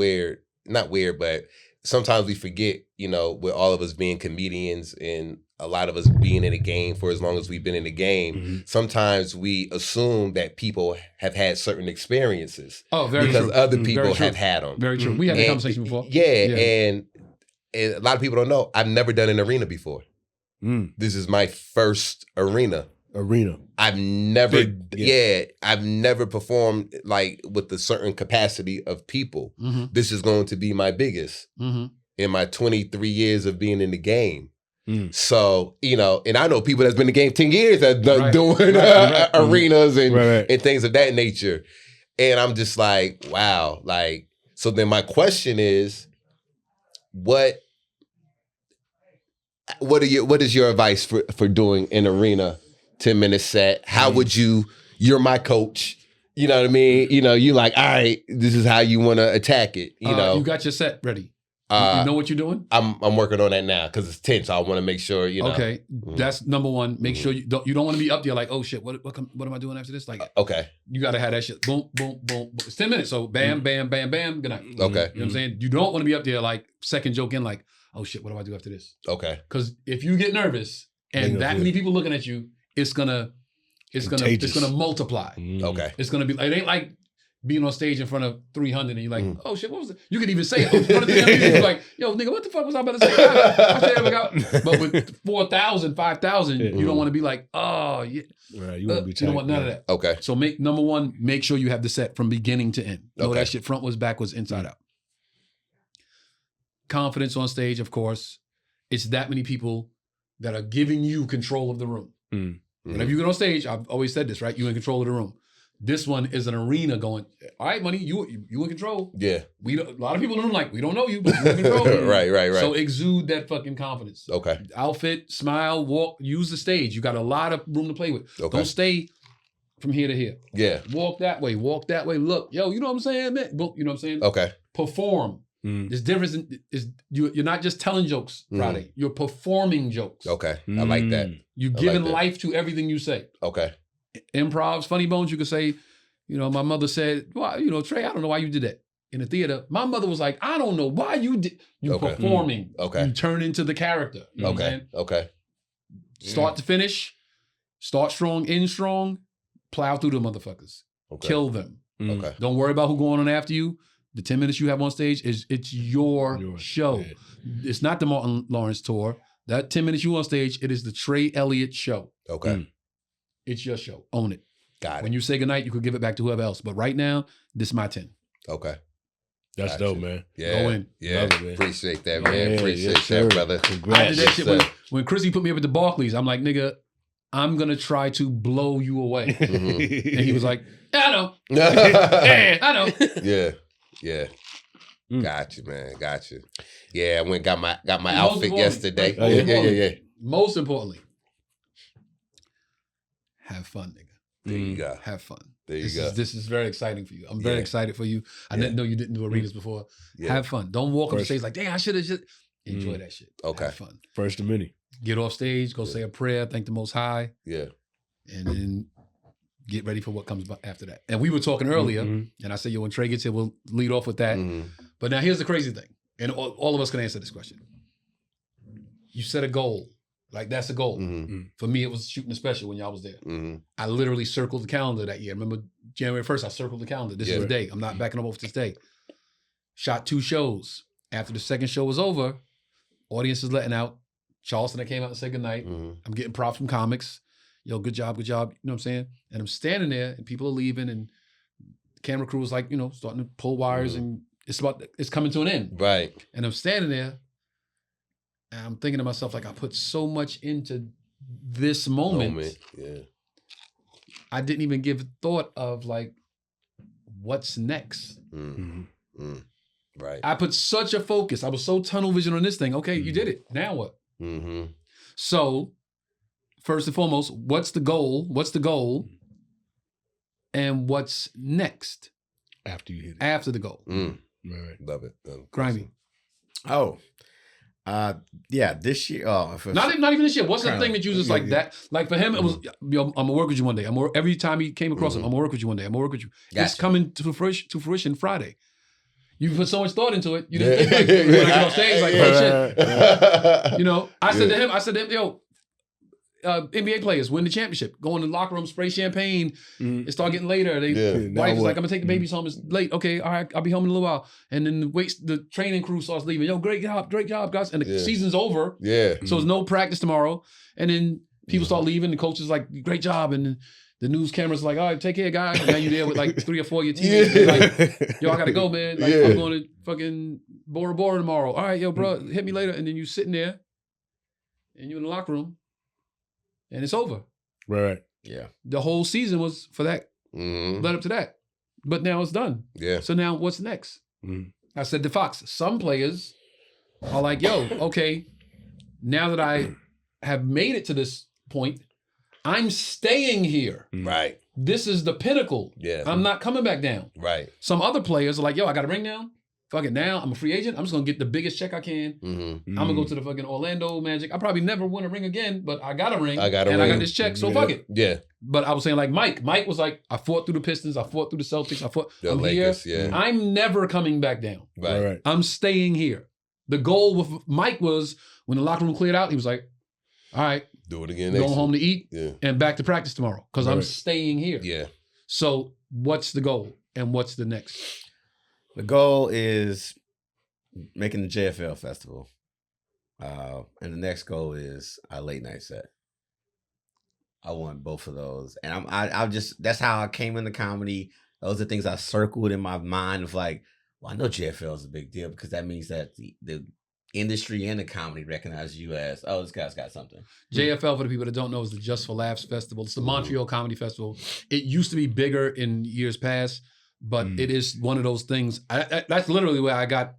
E: not weird, but sometimes we forget, with all of us being comedians and a lot of us being in the game for as long as we've been in the game, sometimes we assume that people have had certain experiences.
A: Oh, very
E: because
A: true.
E: Other people have had them.
A: Very true. We had a conversation before.
E: And a lot of people don't know, I've never done an arena before. This is my first arena. I've never I've never performed like with a certain capacity of people. This is going to be my biggest in my 23 years of being in the game. So, and I know people that's been in the game 10 years that doing arenas and things of that nature. And I'm just like, wow. Like, so then my question is, what is your advice for doing an arena 10-minute set? How would you're my coach, you know what I mean? You like, all right, this is how you want to attack it, you
A: You got your set ready. You know what you're doing?
E: I'm working on that now because it's tense. So I want to make sure,
A: Okay, that's number one. Make sure you don't want to be up there like, oh shit, what am I doing after this? Like,
E: okay,
A: you got to have that shit. Boom, boom, boom. It's 10 minutes. So bam, bam, bam, bam. Good night.
E: Okay,
A: you know what I'm saying? You don't want to be up there like second joke in like, oh shit, what do I do after this?
E: Okay,
A: because if you get nervous and that many people looking at you, it's gonna multiply.
E: Okay,
A: it's gonna be. It ain't like being on stage in front of 300 and you're like, oh shit, what was it? You could even say it in front of 300. You're like, yo, nigga, what the fuck was I about to say? I said it out. But with 4,000, 5,000, you don't want to be like, oh yeah.
D: Right, you want to be tight.
A: You don't want none of that.
E: Okay.
A: So number one, make sure you have the set from beginning to end. Know that shit front was, back was, inside out. Confidence on stage, of course. It's that many people that are giving you control of the room. Whenever you get on stage, I've always said this, right? You in control of the room. This one is an arena going, all right, money, you in control.
E: Yeah.
A: A lot of people in the room like, we don't know you, but you in control.
E: Right.
A: So exude that fucking confidence.
E: Okay.
A: Outfit, smile, walk, use the stage. You got a lot of room to play with.
E: Okay.
A: Don't stay from here to here.
E: Yeah.
A: Walk that way. Look, yo, you know what I'm saying, man? You know what I'm saying?
E: Okay.
A: Perform. There's difference you're not just telling jokes Friday. You're performing jokes.
E: Okay. I like that.
A: You're giving life to everything you say.
E: Okay.
A: Improvs, funny bones, you could say, my mother said, well, Trey, I don't know why you did that. In the theater, my mother was like, I don't know why you did. You're performing.
E: Okay.
A: You turn into the character. You know what I'm saying?
E: Okay.
A: Start to finish. Start strong, end strong. Plow through the motherfuckers.
E: Okay.
A: Kill them.
E: Okay.
A: Don't worry about who going on after you. The 10 minutes you have on stage it's your show. Yeah. It's not the Martin Lawrence tour. That 10 minutes you on stage, it is the Trey Elliot show.
E: Okay.
A: It's your show. Own it.
E: Got it.
A: When you say goodnight, you could give it back to whoever else. But right now, this is my 10.
E: Okay.
D: That's dope, man.
E: Yeah.
A: Go in.
E: Yeah.
D: Love it, man.
E: Appreciate that, man.
D: Yeah,
E: Appreciate
D: yes,
E: that,
D: sir.
E: brother.
D: Congrats.
A: I did that shit when Chrissy put me up at the Barclays. I'm like, nigga, I'm going to try to blow you away. And he was like, yeah, I know. Yeah, I know.
E: Yeah. Yeah. Got you, man. Got you. Yeah, I went got my outfit yesterday. Yeah.
A: Most importantly, have fun, nigga.
E: There you go.
A: Have fun.
E: There you go.
A: This is very exciting for you. I'm very excited for you. I didn't know you didn't do arenas before.
E: Yeah.
A: Have fun. Don't walk on stage like, damn, I should have just. Enjoy that shit.
E: Okay.
A: Have fun.
D: First of many.
A: Get off stage, go say a prayer, thank the Most High.
E: Yeah.
A: And then get ready for what comes after that. And we were talking earlier, and I said, when Trey gets here, we'll lead off with that. But now here's the crazy thing. And all of us can answer this question. You set a goal. Like, that's a goal. For me, it was shooting a special when y'all was there. I literally circled the calendar that year. Remember, January 1st, I circled the calendar. This is the day. I'm not backing up off this day. Shot 2 shows. After the second show was over, audience is letting out. Charleston, that came out and said goodnight. I'm getting props from comics. Yo, good job, good job. You know what I'm saying? And I'm standing there, and people are leaving, and the camera crew was like, starting to pull wires, and it's coming to an end.
E: Right.
A: And I'm standing there, and I'm thinking to myself, like, I put so much into this moment.
E: Yeah.
A: I didn't even give thought of, like, what's next.
E: Right.
A: I put such a focus. I was so tunnel vision on this thing. Okay, you did it. Now what? So, first and foremost, what's the goal? What's the goal? And what's next?
D: After you hit it.
A: After the goal.
D: Right.
E: Love it.
A: Grimy.
B: Oh. Yeah, this year.
A: Not even this year. What's the thing that you just like that? Like for him, it was, I'm gonna work with you one day. Every time he came across him, I'm gonna work with you one day. I'm gonna work with you. It's coming to fruition Friday. You put so much thought into it. You didn't think like, when I get on stage, like, oh shit. I said to him, yo, NBA players win the championship, go in the locker room, spray champagne, it start getting later. Wife is like, I'm gonna take the babies home. It's late. Okay, all right, I'll be home in a little while. And then the training crew starts leaving. Yo, great job, guys. And the season's over.
E: Yeah.
A: So there's no practice tomorrow. And then people start leaving. The coach is like, great job. And the news cameras like, all right, take care, guys. And now you're there with like 3 or 4 of your teammates. Like, yo, I gotta go, man. Like, I'm going to fucking Bora Bora tomorrow. All right, yo, bro, hit me later. And then you sitting there, and you in the locker room, and it's over.
D: Right.
B: Yeah.
A: The whole season was for that. Led up to that. But now it's done.
E: Yeah.
A: So now what's next? I said to Fox, some players are like, yo, okay, now that I have made it to this point, I'm staying here.
E: Right.
A: This is the pinnacle.
E: Yeah.
A: I'm not coming back down.
E: Right.
A: Some other players are like, yo, I got a ring now. Fuck it, now I'm a free agent. I'm just gonna get the biggest check I can. I'm gonna go to the fucking Orlando Magic. I probably never win a ring again, but I got a ring.
E: I got
A: this check, so fuck it.
E: Yeah.
A: But I was saying like Mike. Mike was like, I fought through the Pistons. I fought through the Celtics. I'm
E: Lakers,
A: here.
E: yeah.
A: I'm never coming back down.
E: Right.
A: I'm staying here. The goal with Mike was when the locker room cleared out, he was like, all right,
E: do it again.
A: Going home to eat
E: Yeah.
A: and back to practice tomorrow because I'm staying here.
E: Yeah.
A: So what's the goal and what's the next?
B: The goal is making the JFL festival. And the next goal is a late night set. I want both of those. And I just, that's how I came into comedy. Those are things I circled in my mind of like, well, I know JFL is a big deal because that means that the industry and the comedy recognize you as, oh, this guy's got something.
A: JFL, for the people that don't know, is the Just for Laughs Festival. It's the Montreal Comedy Festival. It used to be bigger in years past, but it is one of those things. That's literally where I got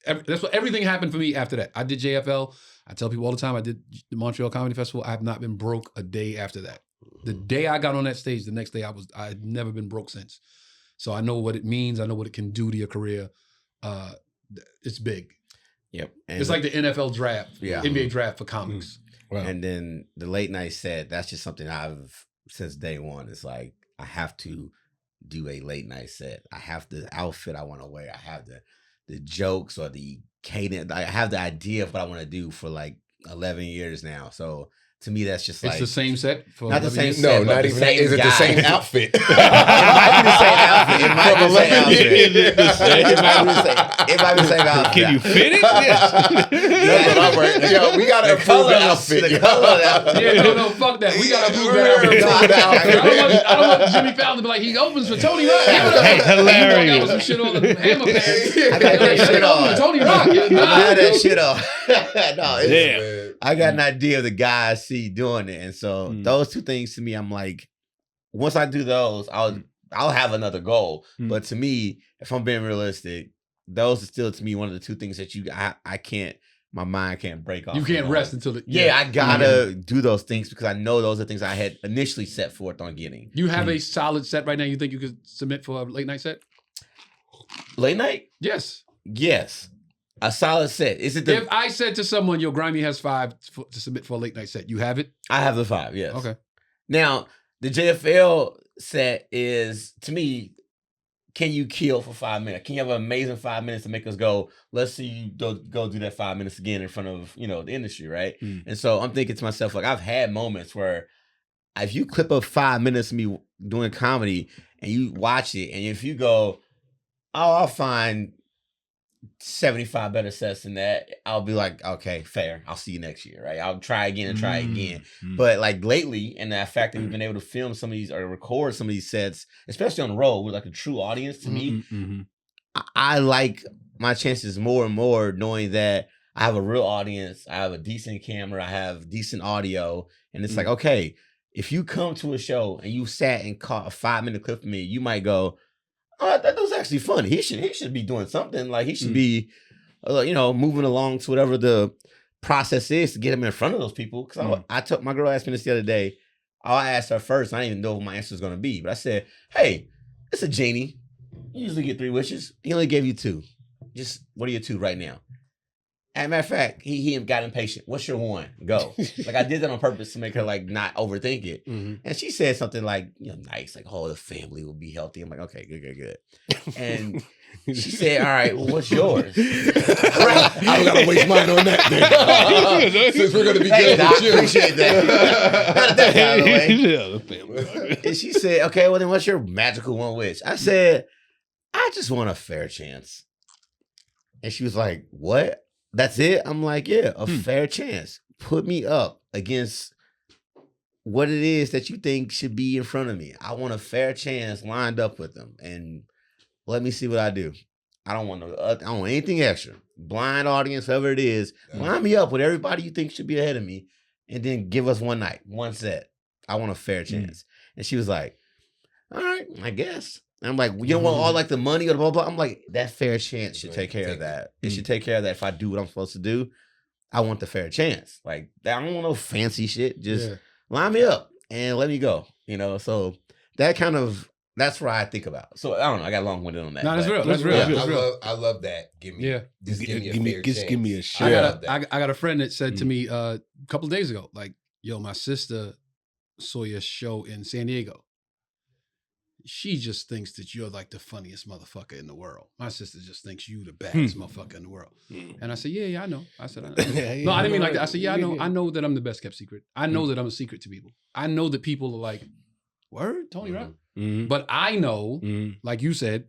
A: that's what everything happened for me after that. I did JFL. I tell people all the time, I did the Montreal Comedy Festival. I have not been broke a day after that. The day I got on that stage, the next day I had never been broke since. So I know what it means. I know what it can do to your career. it's big.
B: Yep. And
A: It's like the NFL draft, NBA draft for comics.
B: Wow. And then the late night set, that's just something I've, since day one, it's like, I have to do a late night set. I have the outfit I want to wear. I have the jokes or the cadence. I have the idea of what I want to do for like 11 years now. So to me, that's just like...
A: It's the same set? For
B: not the same
A: years?
B: set,
E: No, not even that. Is it the same outfit?
B: It might be the same outfit. It might be the same outfit. It might be the same outfit.
D: Can you fit it? Yes.
E: Yo, we got to approve the outfit.
B: The color of the outfit.
A: Yeah, no, fuck that. We got to approve that outfit. I don't want Jimmy Fallon to be like, he opens for Tony Rock.
D: Hilarious.
A: He walk out with some shit on the hammer pants.
B: I got that shit on.
A: Tony Rock.
B: I had that shit on. No,
D: Yeah.
B: I got an idea of the guy I see doing it. And so those two things to me, I'm like, once I do those, I'll have another goal. But to me, if I'm being realistic, those are still to me one of the two things that I can't, my mind can't break off.
A: You can't rest until the...
B: Yeah, I gotta do those things because I know those are things I had initially set forth on getting.
A: You have a solid set right now you think you could submit for a late night set?
B: Late night?
A: Yes.
B: Yes. A solid set. Is it
A: If I said to someone, yo, Grimy has 5 to submit for a late night set, you have it?
B: I have the 5, yes.
A: Okay.
B: Now, the JFL set is, to me, can you kill for 5 minutes? Can you have an amazing 5 minutes to make us go, let's see you go do that 5 minutes again in front of, the industry, right? And so I'm thinking to myself, like, I've had moments where if you clip up 5 minutes of me doing comedy and you watch it, and if you go, oh, I'll find 75 better sets than that, I'll be like, okay, fair. I'll see you next year, right? I'll try again and try again. But like lately, and the fact that we've been able to film some of these or record some of these sets, especially on the road with like a true audience, to me, I like my chances more and more knowing that I have a real audience, I have a decent camera, I have decent audio, and it's like, okay, if you come to a show and you sat and caught a 5-minute clip of me, you might go, oh, that was actually funny. He should be doing something. Like he should be, moving along to whatever the process is to get him in front of those people. Because I took my girl asked me this the other day. I asked her first. I didn't even know what my answer was going to be, but I said, "Hey, it's a genie. You usually get 3 wishes. He only gave you 2. Just what are your 2 right now?" As a matter of fact, he got impatient. What's your 1? Go. Like I did that on purpose to make her like not overthink it. And she said something like, nice, like, oh, the family will be healthy. I'm like, okay, good. And she said, all right, well, what's yours?
E: I don't gotta waste mine on that then. Since we're gonna be good
B: I
E: with you.
B: appreciate that. Not that, by the way.
D: Yeah, the family.
B: And she said, okay, well then what's your magical 1 wish? I said, I just want a fair chance. And she was like, what? That's it? I'm like, yeah, a fair chance. Put me up against what it is that you think should be in front of me. I want a fair chance lined up with them. And let me see what I do. I don't want anything extra. Blind audience, whoever it is, line me up with everybody you think should be ahead of me. And then give us 1 night, 1 set. I want a fair chance. And she was like, all right, I guess. And I'm like, you don't want all like the money or blah, blah. I'm like, that fair chance should take care of that. It should take care of that. If I do what I'm supposed to do, I want the fair chance. Like, I don't want no fancy shit. Just line me up and let me go. So that's where I think about. So I don't know. I got long-winded on that.
A: No, that's real. That's real.
E: Yeah,
A: That's real.
E: I love that. Give me a fair chance.
D: Give me a shot.
A: I got a friend that said to me a couple of days ago, like, yo, my sister saw your show in San Diego. She just thinks that you're like the funniest motherfucker in the world. My sister just thinks you the baddest motherfucker in the world. And I said, yeah, I know. I said, I know. No, I didn't mean like that. I said, yeah, I know. I know that I'm the best kept secret. I know that I'm a secret to people. I know that people are like, word, Tony Rock. But I know, like you said,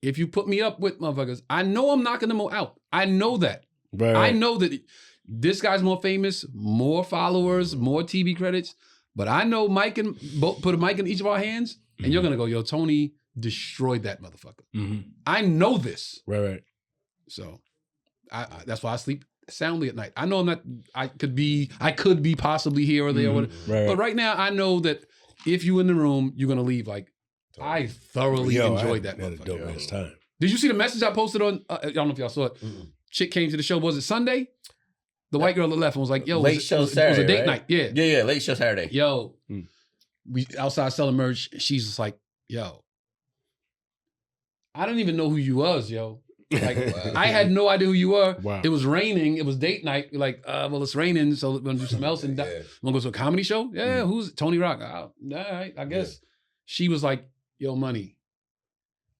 A: if you put me up with motherfuckers, I know I'm knocking them all out. I know that.
D: Right.
A: I know that this guy's more famous, more followers, more TV credits. But I know Mike and put a mic in each of our hands, and you're gonna go, yo, Tony destroyed that motherfucker. I know this.
D: Right.
A: So I that's why I sleep soundly at night. I know I'm not. I could be possibly here or there, or whatever.
D: Right.
A: But right now, I know that if you in the room, you're gonna leave like I thoroughly enjoyed that
D: Had a dope
A: motherfucker.
D: ass time.
A: Did you see the message I posted on? I don't know if y'all saw it. Chick came to the show. Was it Sunday? The white girl that left and was like, yo,
B: late show Saturday,
A: it was a date
B: right?
A: night. Yeah.
B: Yeah, late show Saturday.
A: Yo, we outside selling merch. She's just like, yo, I don't even know who you was, yo. Like I had no idea who you were.
D: Wow.
A: It was raining. It was date night. You're like, well, it's raining, so we're gonna do something else. And want to go to a comedy show? Yeah, who's Tony Rock? All right, I guess. She was like, yo, Money,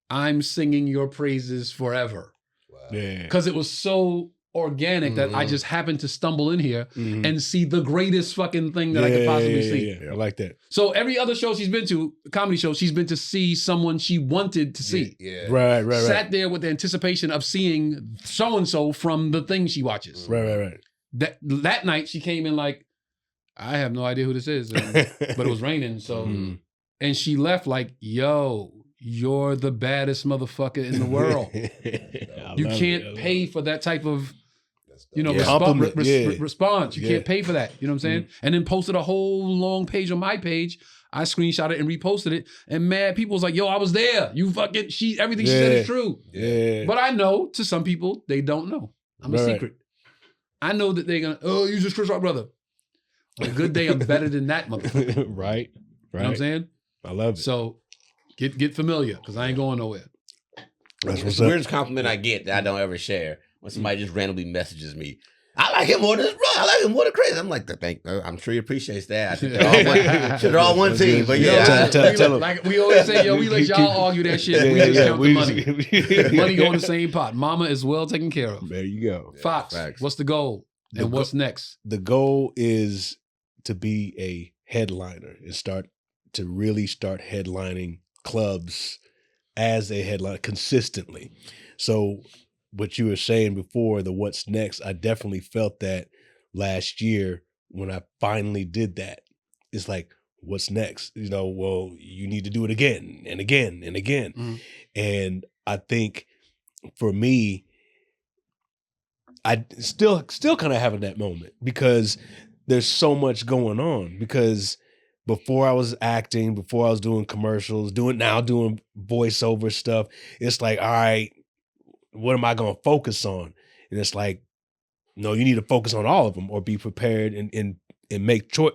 A: I'm singing your praises forever.
E: Wow.
D: Yeah.
A: Because it was so organic that I just happened to stumble in here and see the greatest fucking thing that I could possibly see.
D: Yeah, I like that.
A: So every other show she's been to, comedy show, she's been to see someone she wanted to see.
E: Yeah.
D: Right.
A: Sat there with the anticipation of seeing so-and-so from the thing she watches.
D: Right.
A: That night she came in like, I have no idea who this is. But it was raining. So, and she left like, yo, you're the baddest motherfucker in the world. You can't pay for that type of, response. You can't pay for that. You know what I'm saying? And then posted a whole long page on my page. I screenshot it and reposted it. And mad people was like, yo, I was there. You fucking, everything she said is true.
E: Yeah.
A: But I know to some people, they don't know. I'm a secret. I know that they're going to, you just Chris Rock brother. On a good day, I'm better than that motherfucker.
D: Right.
A: You know what I'm saying?
D: I love it.
A: So get familiar because I ain't going nowhere.
B: It's the weirdest compliment I get that I don't ever share when somebody just randomly messages me. I like him more than this brother. I like him more than Chris. I'm like, I'm sure he appreciates that. I think they're all one team. But yeah,
D: tell him.
A: Like we always say, yo, we let y'all argue that shit. We just count the money. Money go in the same pot. Mama is well taken care of.
D: There you go.
A: Fox, what's the goal? And what's next?
D: The goal is to be a headliner and really start headlining clubs as a headliner consistently. So what you were saying before, the what's next, I definitely felt that last year when I finally did that. It's like, what's next? Well, you need to do it again and again and again. And I think for me, I still kind of having that moment because there's so much going on. Because before I was acting, before I was doing commercials, doing voiceover stuff, it's like, all right, what am I going to focus on? And it's like, no, you need to focus on all of them or be prepared and make choice.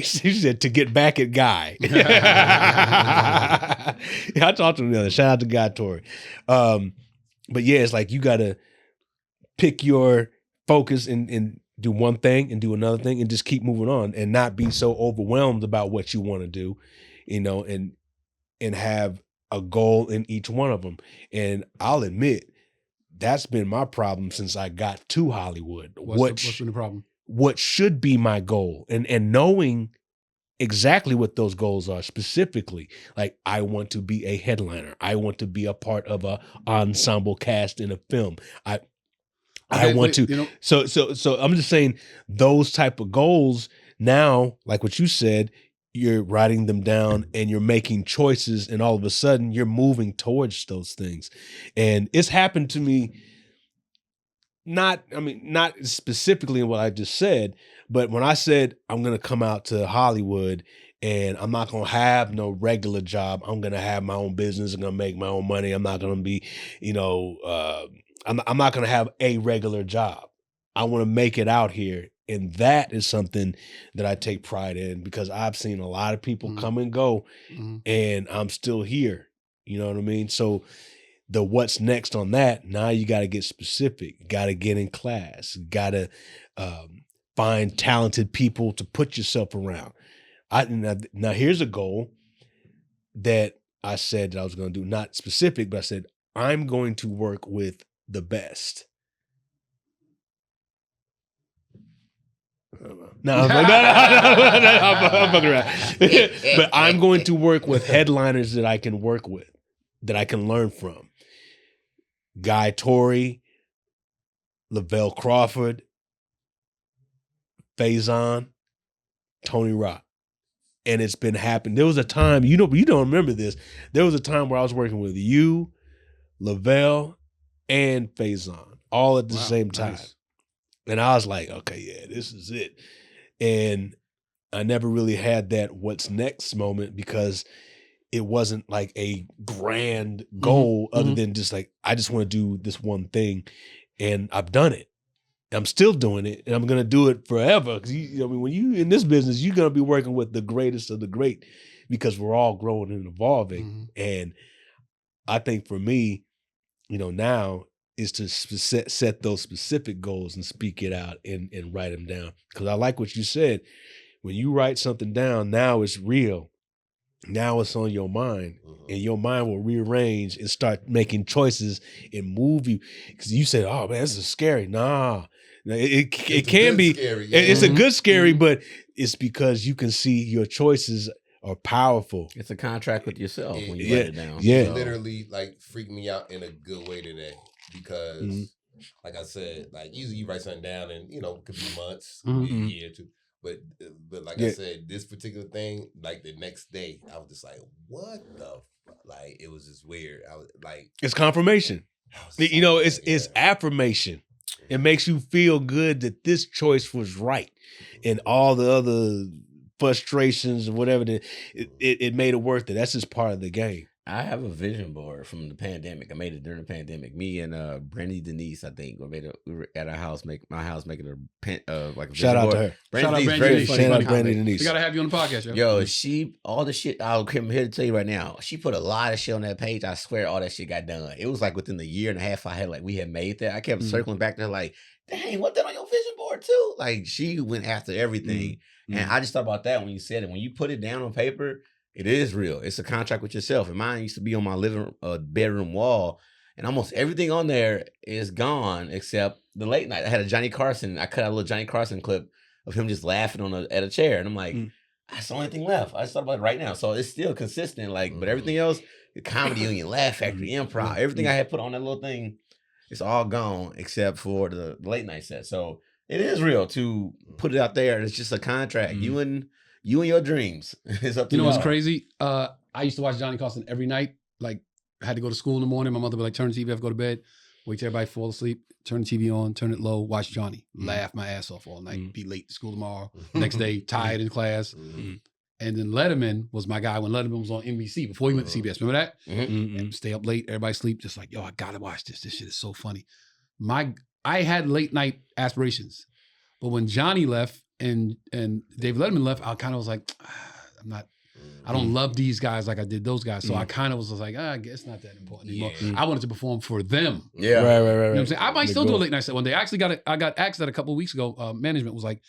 D: She said to get back at Guy. I talked to him the other. Shout out to Guy Torrey. But yeah, it's like you got to pick your focus and do one thing and do another thing and just keep moving on and not be so overwhelmed about what you want to do, and have a goal in each one of them. And I'll admit, that's been my problem since I got to Hollywood.
A: What's been the problem?
D: What should be my goal and knowing exactly what those goals are specifically. Like, I want to be a headliner. I want to be a part of a ensemble cast in a film. I want to. So I'm just saying those type of goals now, like what you said, you're writing them down and you're making choices, and all of a sudden you're moving towards those things. And it's happened to me, not specifically in what I just said, but when I said I'm going to come out to Hollywood and I'm not going to have no regular job, I'm going to have my own business, I'm going to make my own money. I'm not going to be, I'm not going to have a regular job. I want to make it out here. And that is something that I take pride in because I've seen a lot of people come and go and I'm still here. You know what I mean? So the what's next on that, now you got to get specific. You got to get in class. You got to find talented people to put yourself around. Now here's a goal that I said that I was going to do, not specific, but I said, I'm going to work with the best. No, I'm fucking around. But I'm going to work with headliners that I can work with, that I can learn from. Guy Torrey, Lavelle Crawford, Faison, Tony Rock. And it's been happening. There was a time, you don't remember this. There was a time where I was working with you, Lavelle, and Faison, all at the same time. Nice. And I was like, okay, yeah, this is it. And I never really had that what's next moment because it wasn't like a grand goal other than just like, I just want to do this one thing. And I've done it. I'm still doing it, and I'm going to do it forever. Because when you in this business, you're going to be working with the greatest of the great because we're all growing and evolving. And I think for me, now is to set those specific goals and speak it out and write them down. Because I like what you said. When you write something down, now it's real. Now it's on your mind, and your mind will rearrange and start making choices and move you. Because you said, "Oh man, this is scary." Nah, it can be. Scary, yeah. It's a good scary, but it's because you can see your choices are powerful.
B: It's a contract with yourself when you write it down.
E: Yeah, it literally like freaked me out in a good way today because, like I said, like usually you write something down and it could be months, a year or two. But like I said, this particular thing, like the next day, I was just like, what the fuck? Like, it was just weird. I was like,
D: it's confirmation. It's affirmation. It makes you feel good that this choice was right. And all the other frustrations or whatever, it made it worth it. That's just part of the game.
B: I have a vision board from the pandemic. I made it during the pandemic. Me and Brandy Denise, I think, we were at our house, making like a
D: shout out
B: board.
D: to her.
A: Shout out Brandy Denise.
D: Shout out Brandy Denise.
A: We gotta have you on the podcast,
B: yo. All the shit. I'm here to tell you right now. She put a lot of shit on that page. I swear, all that shit got done. It was like within the year and a half we had made that. I kept circling back to her like, dang, what that on your vision board too? Like she went after everything, and I just thought about that when you said it. When you put it down on paper. It is real. It's a contract with yourself. And mine used to be on my bedroom wall. And almost everything on there is gone except the late night. I had a Johnny Carson. I cut out a little Johnny Carson clip of him just laughing at a chair. And I'm like, that's the only thing left. I just thought about it right now. So it's still consistent. But everything else, the Comedy Union, Laugh Factory, Improv, everything I had put on that little thing, it's all gone except for the late night set. So it is real to put it out there. It's just a contract. You and your dreams. It's up to you.
A: What's crazy? I used to watch Johnny Carson every night. Like, I had to go to school in the morning. My mother would be like, turn the TV off, go to bed, wait till everybody fall asleep, turn the TV on, turn it low, watch Johnny, laugh my ass off all night, be late to school tomorrow, next day, tired in class. And then Letterman was my guy when Letterman was on NBC before he went to CBS. Remember that? And stay up late, everybody sleep, just like, yo, I gotta watch this. This shit is so funny. I had late night aspirations. But when Johnny left, and Dave Letterman left, I kind of was like, I don't love these guys like I did those guys. So I kind of was like, I guess it's not that important anymore. I wanted to perform for them.
B: Yeah.
D: Right.
A: You know what I'm saying? I might still do a late night set one day. I actually I got asked that a couple of weeks ago. Management was like,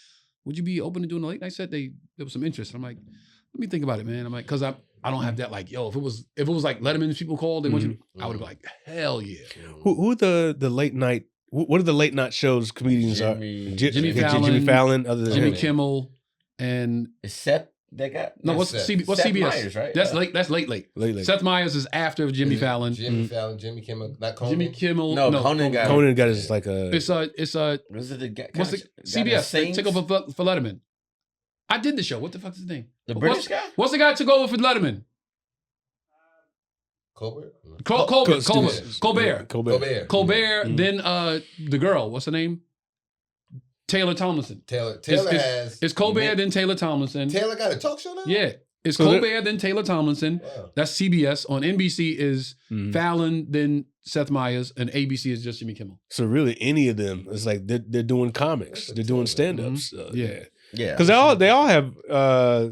A: would you be open to doing a late night set? There was some interest. And I'm like, let me think about it, man. I'm like, because I don't have that like, yo, if it was like Letterman's people called, they want you, I would be like, hell yeah.
D: Who the late night? What are the late night shows comedians are?
A: Jimmy Fallon,
D: other than
A: Jimmy Kimmel, and
B: Seth. They got
A: what's
B: Seth
A: CBS?
B: Meyers, right?
A: That's late. That's late. Seth Meyers is after Jimmy Fallon.
E: Jimmy Kimmel, not Conan.
A: Jimmy Kimmel.
B: No, Conan
D: got his like a.
A: It's the guy? What's the CBS? They took over for Letterman. I did the show. What the fuck is his name?
B: The British guy.
A: What's the guy who took over for Letterman?
E: Colbert.
A: Then the girl, what's her name? Taylor Tomlinson.
E: Taylor
A: it's Colbert, then Taylor Tomlinson.
E: Taylor got a talk show now?
A: Yeah. It's Colbert, then Taylor Tomlinson. Wow. That's CBS. On NBC is Fallon, then Seth Meyers, and ABC is just Jimmy Kimmel.
D: So really, any of them, it's like they're doing comics. They're doing stand-ups.
A: Yeah.
D: Because they all have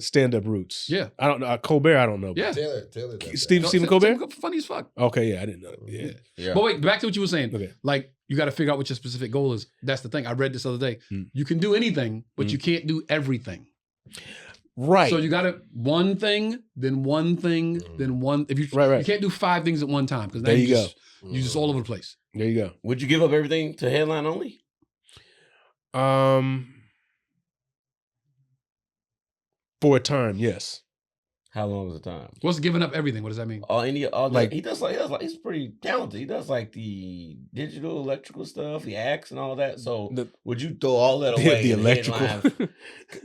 D: stand-up roots.
A: Yeah.
D: I don't know. Colbert, I don't know.
A: Yeah.
E: Taylor.
D: Stephen Colbert?
A: Funny as fuck.
D: Okay, yeah, I didn't know. Yeah.
A: But wait, back to what you were saying.
D: Okay.
A: Like, you got to figure out what your specific goal is. That's the thing. I read this other day. You can do anything, but you can't do everything.
D: Right.
A: So you got to one thing, then one thing, then one. If you you can't do 5 things at one time because
D: there you go.
A: You're just all over the place.
D: There you go.
B: Would you give up everything to headline only?
D: For a time, yes.
B: How long was the time?
A: What's giving up everything? What does that mean?
B: He's pretty talented. He does like the digital, electrical stuff. He acts and all that. So would you throw all that away?
D: The electrical.
B: What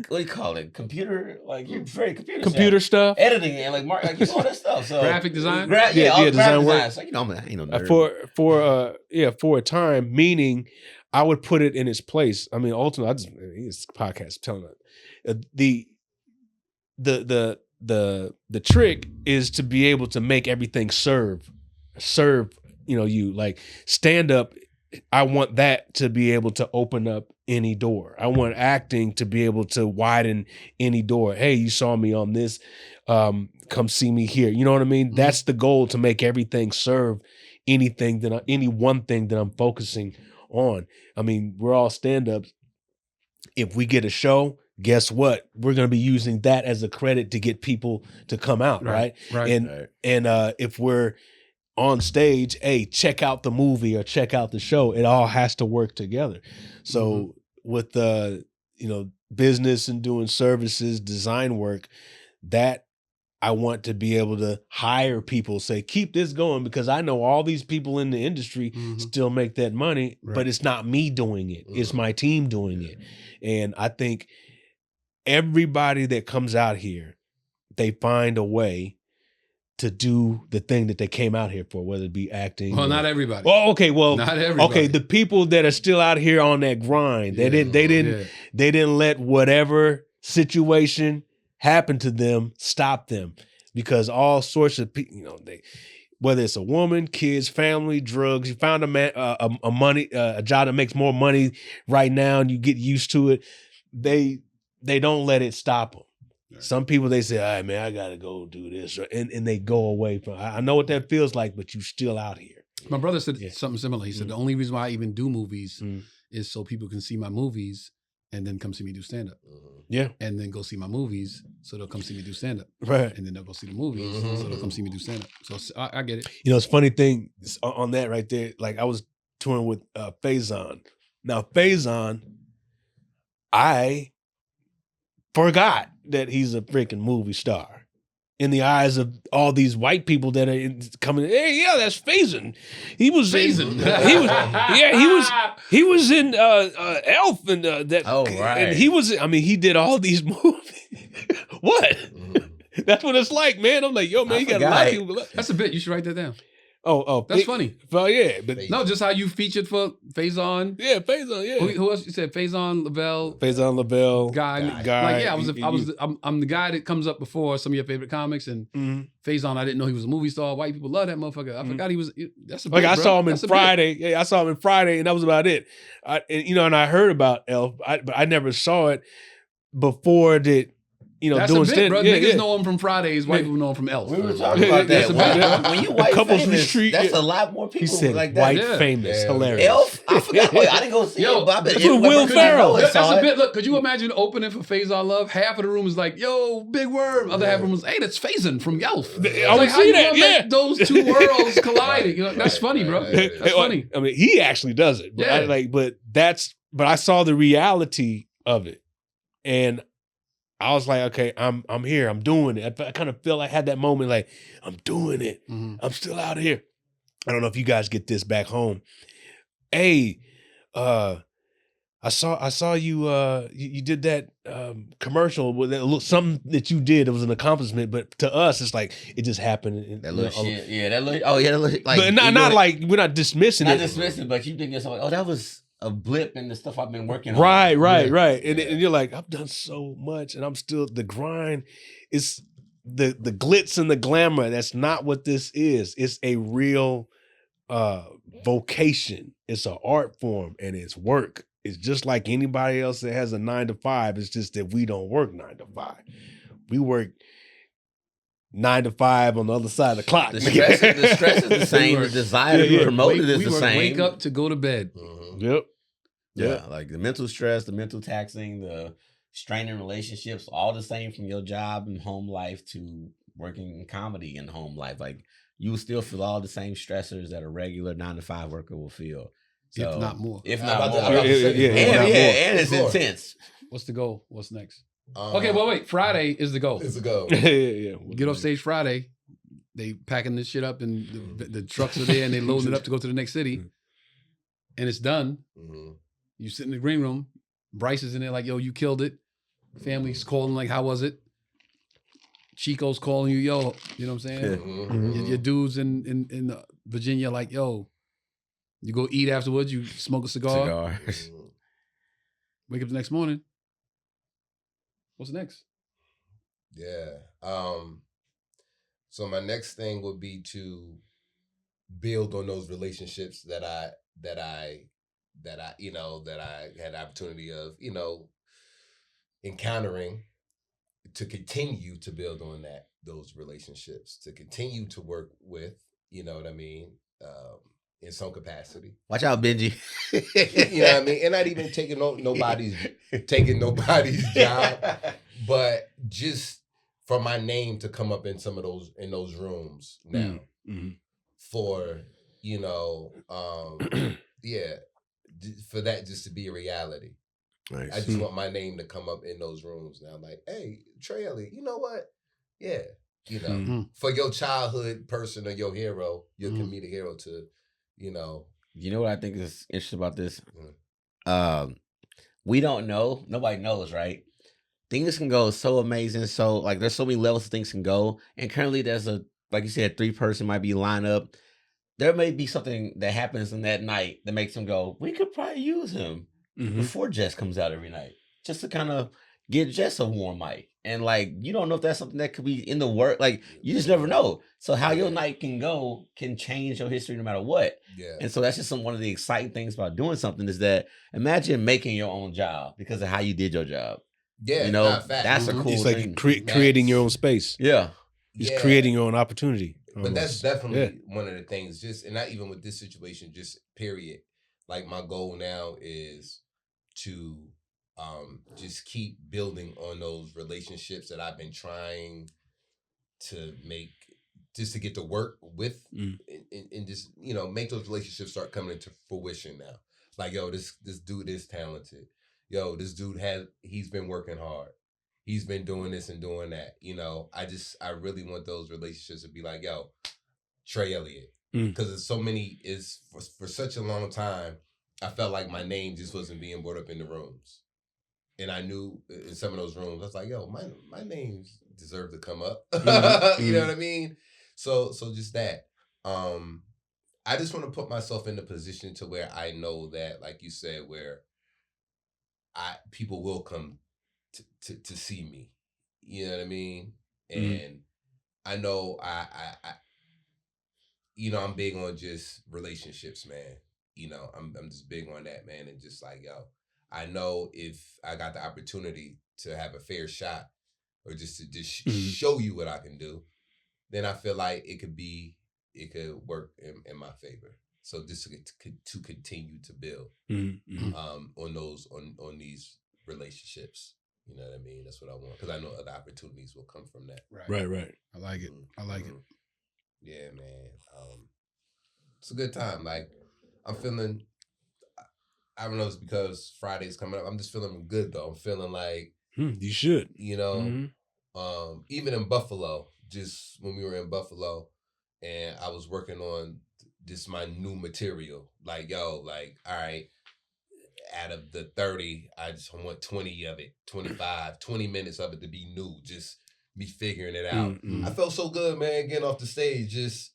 B: do you call it? Computer? Like you're very
D: computer stuff,
B: editing and like you do all that stuff. So
A: graphic design.
B: Design work. So, I'm ain't no nerd.
D: For a time, meaning I would put it in its place. I mean, ultimately, it's a podcast telling it. The trick is to be able to make everything serve you like stand up. I want that to be able to open up any door. I want acting to be able to widen any door. Hey, you saw me on this, come see me here. You know what I mean? That's the goal, to make everything serve any one thing that I'm focusing on. I mean, we're all stand-ups. If we get a show, guess what? We're going to be using that as a credit to get people to come out, right? And if we're on stage, hey, check out the movie or check out the show. It all has to work together. So with business and doing services, design work, that I want to be able to hire people, say, keep this going, because I know all these people in the industry still make that money, but it's not me doing it. It's my team doing it. And I think everybody that comes out here, they find a way to do the thing that they came out here for, whether it be acting.
A: Well, not everybody.
D: Well, okay,
A: not everybody.
D: Okay, the people that are still out here on that grind, they didn't let whatever situation happen to them stop them, because all sorts of people, whether it's a woman, kids, family, drugs, you found a job that makes more money right now, and you get used to it. They don't let it stop them. Right. Some people, they say, all right, man, I got to go do this. And they go away from, I know what that feels like, but you still out here.
A: My brother said something similar. He said, the only reason why I even do movies is so people can see my movies and then come see me do stand-up.
D: Yeah.
A: And then go see my movies, so they'll come see me do stand-up.
D: Right.
A: And then they'll go see the movies, so they'll come see me do stand-up. So I get it.
D: It's a funny thing on that right there. Like, I was touring with Faison. Now, Faison, I forgot that he's a freaking movie star in the eyes of all these white people that are coming. Hey, yeah, that's Faison. He was
A: Faison.
D: He was in Elf and that.
B: Oh, right.
D: And he was. I mean, he did all these movies. What? That's what it's like, man. I'm like, yo, man, you got a lot of people.
A: That's a bit. You should write that down.
D: Oh,
A: that's funny.
D: Well, yeah, but
A: no, just how you featured for Faison.
D: Yeah, Faison. Yeah.
A: Who else you said? Faison Lavelle.
D: Guy.
A: Like, yeah, I'm the guy that comes up before some of your favorite comics, and Faison, I didn't know he was a movie star. White people love that motherfucker. I forgot he was. That's a bit,
D: I saw him in Friday. Yeah, I saw him in Friday, and that was about it. And I heard about Elf, but I never saw it before that.
A: That's
D: doing
A: a bit,
D: stand,
A: bro. Niggas know him from Fridays. White people know him from Elf.
B: We were talking about that. When you white famous, that's a lot more people like that.
D: White famous, hilarious.
B: Elf? I forgot. Wait, I didn't go see it, but I bet
D: that's with Will Ferrell.
A: That's a bit. Look, could you imagine opening for Faison Love? Half of the room is like, "Yo, Big Worm." Other half of the room is, "Hey, that's Faison from Elf."
D: I would see that. Yeah,
A: those two worlds colliding. That's funny, bro. That's funny.
D: I mean, he actually does it. But but I saw the reality of it, and I was like, okay, I'm here. I'm doing it. I kind of feel like I had that moment, like, I'm doing it. I'm still out here. I don't know if you guys get this back home. Hey, I saw you. You did that commercial with something that you did. It was an accomplishment, but to us, it's like it just happened.
B: That little shit. Yeah, that little. Oh yeah, that little, like.
D: But not like we're not dismissing it.
B: Not dismissing, but you think it's like, oh, that was a blip in the stuff I've been working on.
D: Right. And you're like, I've done so much, and I'm still, the grind is the glitz and the glamour. That's not what this is. It's a real vocation. It's an art form, and it's work. It's just like anybody else that has a 9 to 5. It's just that we don't work 9 to 5. We work 9 to 5 on the other side of the clock.
B: The stress is the same. The desire to be promoted is the same.
A: Wake up to go to bed.
D: Yep.
B: Yeah, like the mental stress, the mental taxing, the straining relationships, all the same from your job and home life to working in comedy and home life. Like, you will still feel all the same stressors that a regular 9 to 5 worker will feel. So,
A: if not more.
B: If not more.
E: And
B: it's intense.
A: What's the goal? What's next? Okay, well, wait. Friday is the goal.
E: It's the goal.
A: Get off stage Friday. They packing this shit up, and the trucks are there, and they loading it up to go to the next city. And it's done. You sit in the green room. Bryce is in there like, yo, you killed it. Family's calling like, how was it? Chico's calling you, yo. You know what I'm saying? Your dudes in Virginia like, yo, you go eat afterwards. You smoke a cigar. Wake up the next morning. What's next?
E: Yeah. So my next thing would be to build on those relationships that I had the opportunity of, encountering, to continue to build on those relationships, to continue to work with, you know what I mean? in some capacity.
B: Watch out, Benji.
E: You know what I mean? And not even taking nobody's job, but just for my name to come up in some of those rooms now. For, you know, for that just to be a reality. Nice. I just want my name to come up in those rooms now. Like, hey, Trey Elliot, you know what? Yeah. You know, for your childhood person or your hero, your comedic hero to, you know.
B: You know what I think is interesting about this? We don't know. Nobody knows, right? Things can go so amazing. So, like, there's so many levels of things can go. And currently there's like you said, 3-person might be lined up. There may be something that happens in that night that makes him go, we could probably use him before Jess comes out every night. Just to kind of get Jess a warm mic. And like, you don't know if that's something that could be in the work. Like, you just never know. So how your night can go can change your history no matter what. Yeah. And so that's just one of the exciting things about doing something is that imagine making your own job because of how you did your job.
E: Yeah.
B: You know, that's a cool
D: it's
B: thing.
D: It's like creating your own space.
B: Yeah.
D: Just creating your own opportunity.
E: But that's definitely one of the things, just, and not even with this situation, just period. Like, my goal now is to just keep building on those relationships that I've been trying to make, just to get to work with, and just, you know, make those relationships start coming into fruition now. Like, yo, this dude is talented. Yo, this dude he's been working hard. He's been doing this and doing that. You know, I really want those relationships to be like, yo, Trey Elliot. Because it's so many, for such a long time, I felt like my name just wasn't being brought up in the rooms. And I knew in some of those rooms, I was like, yo, my names deserve to come up. You know what I mean? So just that. I just want to put myself in a position to where I know that, like you said, where people will come to see me. You know what I mean? And I know I you know, I'm big on just relationships, man. You know, I'm just big on that, man. And just like, yo, I know if I got the opportunity to have a fair shot or just to show you what I can do, then I feel like it could work in my favor. So just to continue to build on these relationships. You know what I mean? That's what I want. Because I know other opportunities will come from that.
D: Right.
A: I like it. I like it.
E: Yeah, man. It's a good time. Like, I'm feeling, I don't know if it's because Friday's coming up. I'm just feeling good, though. I'm feeling like...
D: you should.
E: You know, even in Buffalo, just when we were in Buffalo, and I was working on just my new material. Like, yo, like, all right, out of the 30, I just want 20 of it, 25, 20 minutes of it to be new, just me figuring it out. I felt so good, man, getting off the stage, just,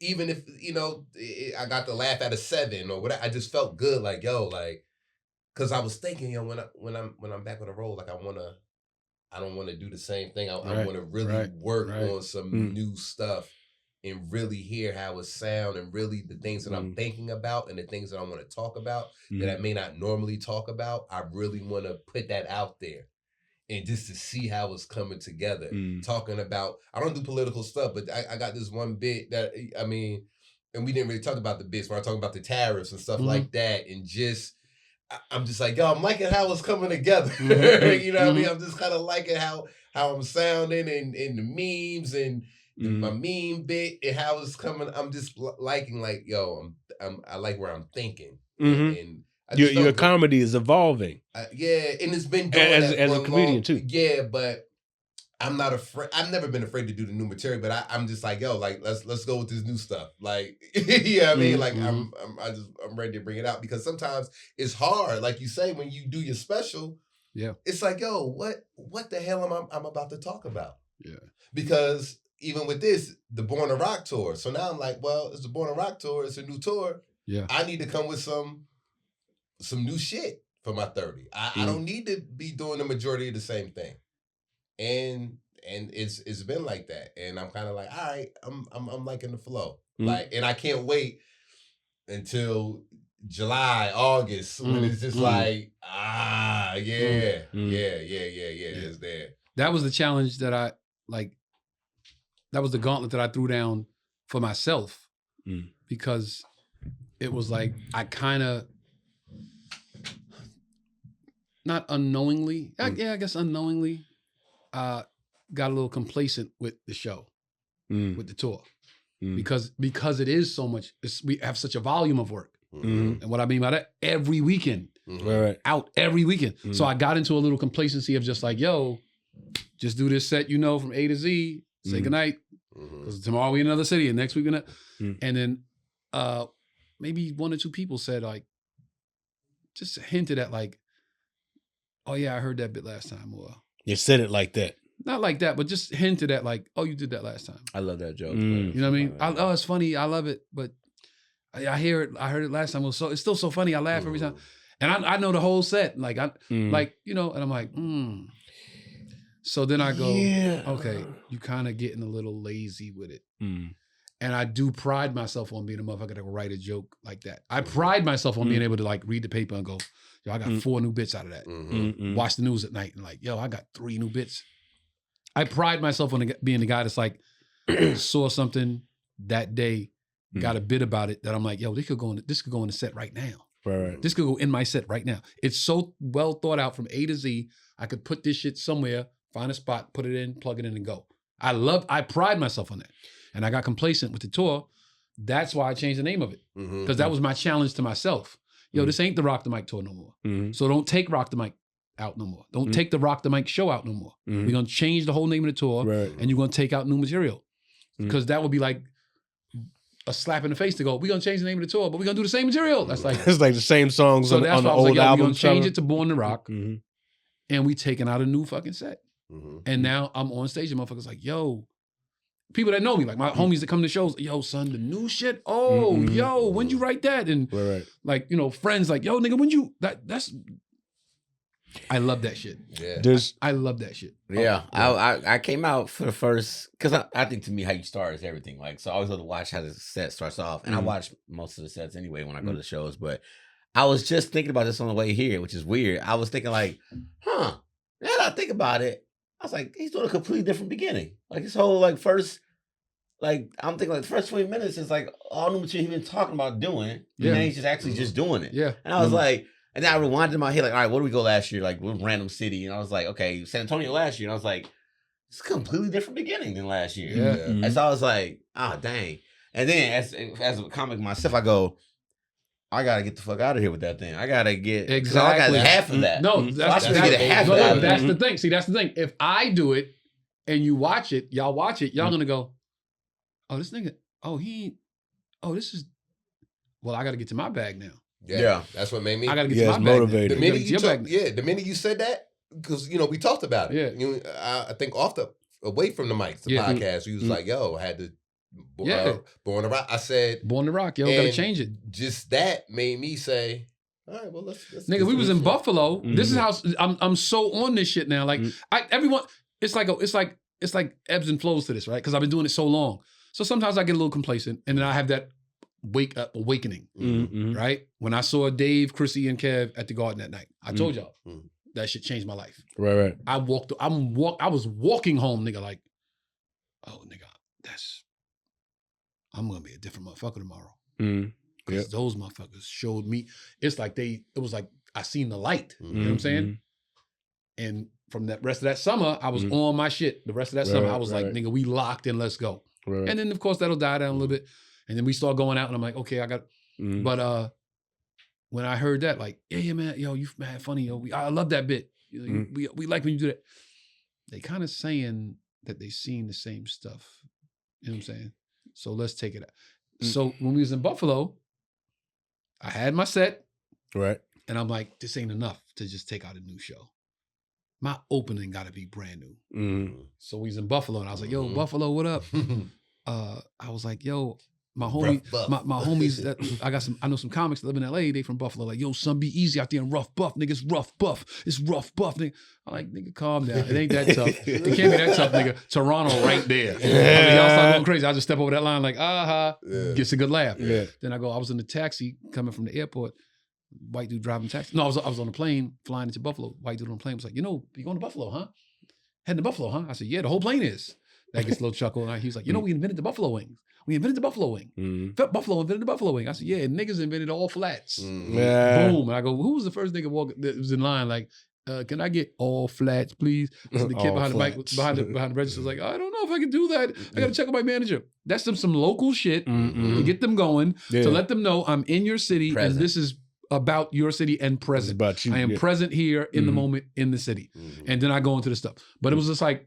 E: even if, you know, I got to laugh at a 7 or whatever, I just felt good, like, yo, like, because I was thinking, yo, when I'm back on the road, like, I don't want to do the same thing. I want to really work on some new stuff and really hear how it sounds and really the things that I'm thinking about and the things that I want to talk about that I may not normally talk about. I really want to put that out there and just to see how it's coming together. Talking about, I don't do political stuff, but I got this one bit that, I mean, and we didn't really talk about the bits when I talk about the tariffs and stuff like that, and just, I'm just like, yo, I'm liking how it's coming together. You know what I mean? I'm just kind of liking how I'm sounding and the memes and my meme bit and how it's coming. I'm just liking, like, yo, I like where I'm thinking. And
D: your comedy is evolving.
E: Yeah, and it's been doing
D: as
E: that
D: a comedian too.
E: Yeah, but I'm not afraid. I've never been afraid to do the new material, but I'm just like, yo, like let's go with this new stuff. Like, you know what I mean? Like I'm ready to bring it out because sometimes it's hard. Like you say, when you do your special, it's like, yo, what the hell am I'm about to talk about? Yeah. Because even with this, the Born to Rock tour. So now I'm like, well, it's the Born to Rock tour. It's a new tour. Yeah. I need to come with some new shit for my 30. I don't need to be doing the majority of the same thing. And it's been like that. And I'm kind of like, all right, I'm liking the flow. Like, and I can't wait until July, August, when it's just like, it's there.
A: That was the challenge that that was the gauntlet that I threw down for myself because it was like I kind of not unknowingly, I guess unknowingly, got a little complacent with the show, with the tour, because it is so much. We have such a volume of work, and what I mean by that, every weekend, out every weekend. So I got into a little complacency of just like, yo, just do this set, from A to Z. Say goodnight, because tomorrow we in another city, and next week and then maybe one or two people said like, just hinted at like, oh yeah, I heard that bit last time, or
D: you said it like that.
A: Not like that, but just hinted at like, oh, you did that last time.
B: I love that joke.
A: You know what I mean? Oh, it's funny. I love it, but I hear it. I heard it last time. It's still so funny. I laugh every time, and I know the whole set. Like and I'm like, So then I go, okay, you kind of getting a little lazy with it. And I do pride myself on being a motherfucker that can write a joke like that. I pride myself on being able to like read the paper and go, yo, I got 4 new bits out of that. Watch the news at night and like, yo, I got 3 new bits. I pride myself on being the guy that's like, saw something that day, got a bit about it that I'm like, yo, this could go in the set right now.
D: Right.
A: This could go in my set right now. It's so well thought out from A to Z. I could put this shit somewhere, find a spot, put it in, plug it in, and go. I pride myself on that. And I got complacent with the tour. That's why I changed the name of it. Because that was my challenge to myself. Yo, this ain't the Rock the Mic tour no more. So don't take Rock the Mic out no more. Don't take the Rock the Mic show out no more. We're going to change the whole name of the tour, and you're going to take out new material. Because that would be like a slap in the face to go, we're going to change the name of the tour, but we're going to do the same material. That's like...
D: It's like the same songs on the old album.
A: We're going to change it to Born to Rock, and we taking out a new fucking set. And now I'm on stage and motherfuckers like, yo, people that know me, like my homies that come to shows, yo, son, the new shit. Oh, yo, when you write that? And like, friends like, yo, nigga, when you that's I love that shit. Yeah. I love that shit.
B: Yeah. I came out for the first, because I think to me how you start is everything. Like, so I always love to watch how the set starts off. And I watch most of the sets anyway when I go to the shows. But I was just thinking about this on the way here, which is weird. I was thinking like, now that I think about it, I was like, he's doing a completely different beginning. Like his whole I'm thinking like the first 20 minutes is like all new material he's been talking about doing. And then he's just actually just doing it.
A: Yeah.
B: And I was like, and then I rewinded in my head, like, all right, where did we go last year? Like, random city. And I was like, okay, San Antonio last year. And I was like, it's a completely different beginning than last year.
A: Yeah.
B: And so I was like, dang. And then as a comic myself, I go, I gotta get the fuck out of here with that thing. I gotta get
A: exactly.
B: I got half of that.
A: No, that's the thing. See, that's the thing. If I do it and you watch it, y'all watch it, y'all gonna go, oh, this nigga, this is, well, I gotta get to my bag now.
E: Yeah. That's what made me.
A: I gotta get to my bag.
D: Motivated.
E: The minute you said that, because we talked about it.
A: Yeah.
E: I think away from the mics, the podcast, we was like, yo, I had to Born to Rock. I said
A: Born to Rock, yo, gotta change it.
E: Just that made me say, all right, well, let's
A: nigga, we was in Buffalo. This is how I'm so on this shit now. Like everyone, it's like ebbs and flows to this, right? Because I've been doing it so long. So sometimes I get a little complacent, and then I have that awakening, right? When I saw Dave, Chrissy, and Kev at the Garden that night, I told y'all that shit changed my life.
D: Right.
A: I was walking home, nigga, like, oh, nigga, I'm gonna be a different motherfucker tomorrow. Because those motherfuckers showed me. It's like it was like I seen the light. You know what I'm saying? And from that rest of that summer, I was on my shit. The rest of that summer, I was like, nigga, we locked in, let's go. And then of course that'll die down a little bit. And then we start going out and I'm like, okay, I got but when I heard that, like, yeah, man, yo, you mad funny, yo. I love that bit. We like when you do that. They kind of saying that they seen the same stuff. You know what I'm saying? So let's take it out. So when we was in Buffalo, I had my set.
D: Right.
A: And I'm like, this ain't enough to just take out a new show. My opening got to be brand new. So we was in Buffalo and I was like, yo, Buffalo, what up? I was like, yo, my homie, my homies that I know some comics that live in LA, they from Buffalo, like, yo, son, be easy out there in rough buff, nigga. It's rough buff. It's rough buff, nigga. I'm like, nigga, calm down. It ain't that tough. It can't be that tough, nigga. Toronto right there. I mean, y'all start going crazy. I just step over that line like, gets a good laugh. Yeah. Then I was in the taxi coming from the airport, white dude driving taxi. No, I was on a plane flying into Buffalo. White dude on the plane was like, you going to Buffalo, huh? Heading to Buffalo, huh? I said, yeah, the whole plane is. That gets a little chuckle. And he was like, we invented the buffalo wings. We invented the buffalo wing.
D: Mm-hmm.
A: Buffalo invented the buffalo wing. I said, yeah, niggas invented all flats.
D: Yeah.
A: Boom. And I go, who was the first nigga that was in line? Like, can I get all flats, please? So the kid behind the mic, behind the register was like, I don't know if I can do that. I got to check with my manager. That's some local shit to get them going, to let them know I'm in your city and this is about your city and present.
D: About you,
A: I am present here in the moment in the city. And then I go into the stuff. But it was just like.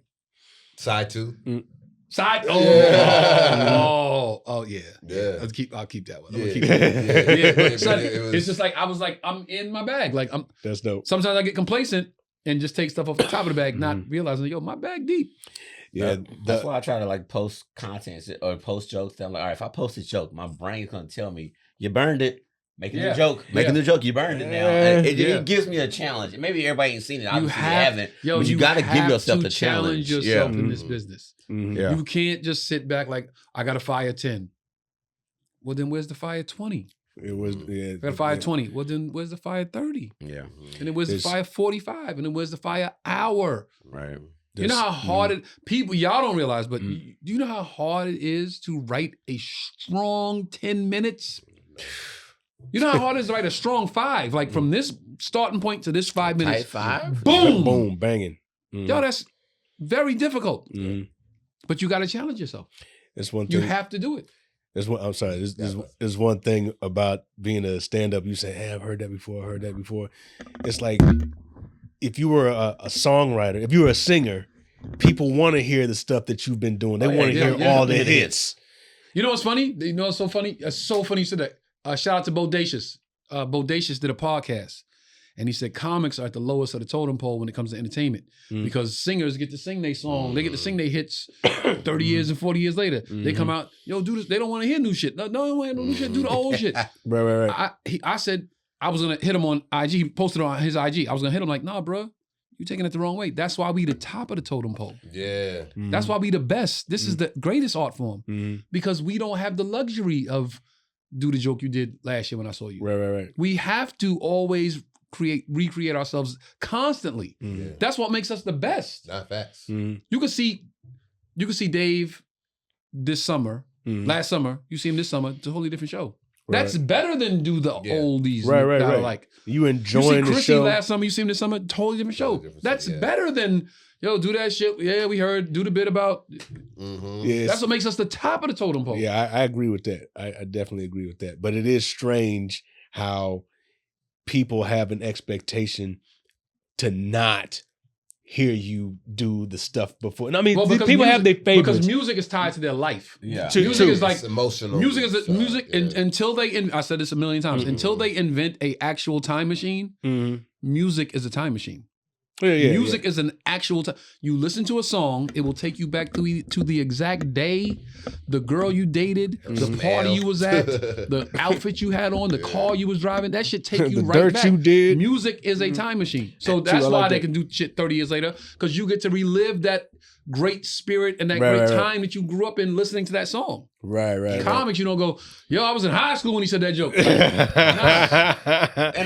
E: Side 2.
A: Side. Oh, yeah. I'll keep that one.
E: Yeah.
A: It's just like I was like, I'm in my bag. Like
D: That's dope.
A: Sometimes I get complacent and just take stuff off the top of the bag, not realizing, yo, my bag deep.
B: Yeah, that's why I try to like post content or post jokes. I'm like, all right, if I post a joke, my brain's gonna tell me you burned it. Make a new joke. Make a new joke. You burned it now. It gives me a challenge. Maybe everybody ain't seen it. Obviously, you haven't. But you got to give yourself the challenge.
A: Yourself in this business.
B: Yeah.
A: You can't just sit back like, I got to fire 10. Well, then where's the fire 20?
D: It was,
A: I got to fire 20. Well, then where's the fire 30?
B: Yeah.
A: And then where's the fire 45? And then where's the fire hour?
B: Right.
A: You know how hard y'all don't realize, but do you know how hard it is to write a strong 10 minutes? You know how hard it is to write a strong 5? Like from this starting point to this 5 minutes.
B: Tight 5?
A: Boom!
D: Boom, banging.
A: Yo, that's very difficult. But you got to challenge yourself.
D: That's one thing.
A: You have to do it.
D: I'm sorry. There's one thing about being a stand-up. You say, hey, I've heard that before. It's like if you were a songwriter, if you were a singer, people want to hear the stuff that you've been doing. They want to hear all the hits.
A: You know what's funny? You know what's so funny? It's so funny you said that. Shout out to Bodacious. Bodacious did a podcast. And he said comics are at the lowest of the totem pole when it comes to entertainment because singers get to sing their song. They get to sing their hits 30 years and 40 years later. They come out, yo, do this. They don't want to hear new shit. No, they don't want to hear new shit. Do the old shit.
D: Right.
A: I said I was going to hit him on IG. He posted on his IG. I was going to hit him like, nah, bro, you're taking it the wrong way. That's why we the top of the totem pole.
E: Yeah.
A: That's why we the best. This is the greatest art form because we don't have the luxury of do the joke you did last year when I saw you.
D: Right.
A: We have to always recreate ourselves constantly. That's what makes us the best.
E: Not facts.
A: You could see Dave this summer, last summer. You see him this summer. It's a wholly different show. Right. That's better than do the oldies.
D: Right.
A: Like
D: you enjoying
A: the
D: show
A: last summer. You see him this summer. Totally different show. That's better than do that shit. Yeah, we heard. Do the bit about.
D: Yeah,
A: that's what makes us the top of the totem pole.
D: Yeah, I agree with that. I definitely agree with that. But it is strange how people have an expectation to not hear you do the stuff before. And I mean, people have their favorites.
A: Because music is tied to their life.
B: Yeah.
A: Music is like
E: it's emotional.
A: Music is until they I said this a million times. Until they invent a actual time machine, music is a time machine. Music is an actual time. You listen to a song, it will take you back to the exact day, the girl you dated, the party you was at, the outfit you had on, the car you was driving. That shit take you right
D: dirt
A: back.
D: You did.
A: Music is a time machine. So that's why they can do shit 30 years later, because you get to relive that great spirit and that great time that you grew up in listening to that song.
D: Right.
A: Comics, you don't go, yo, I was in high school when he said that joke.
B: And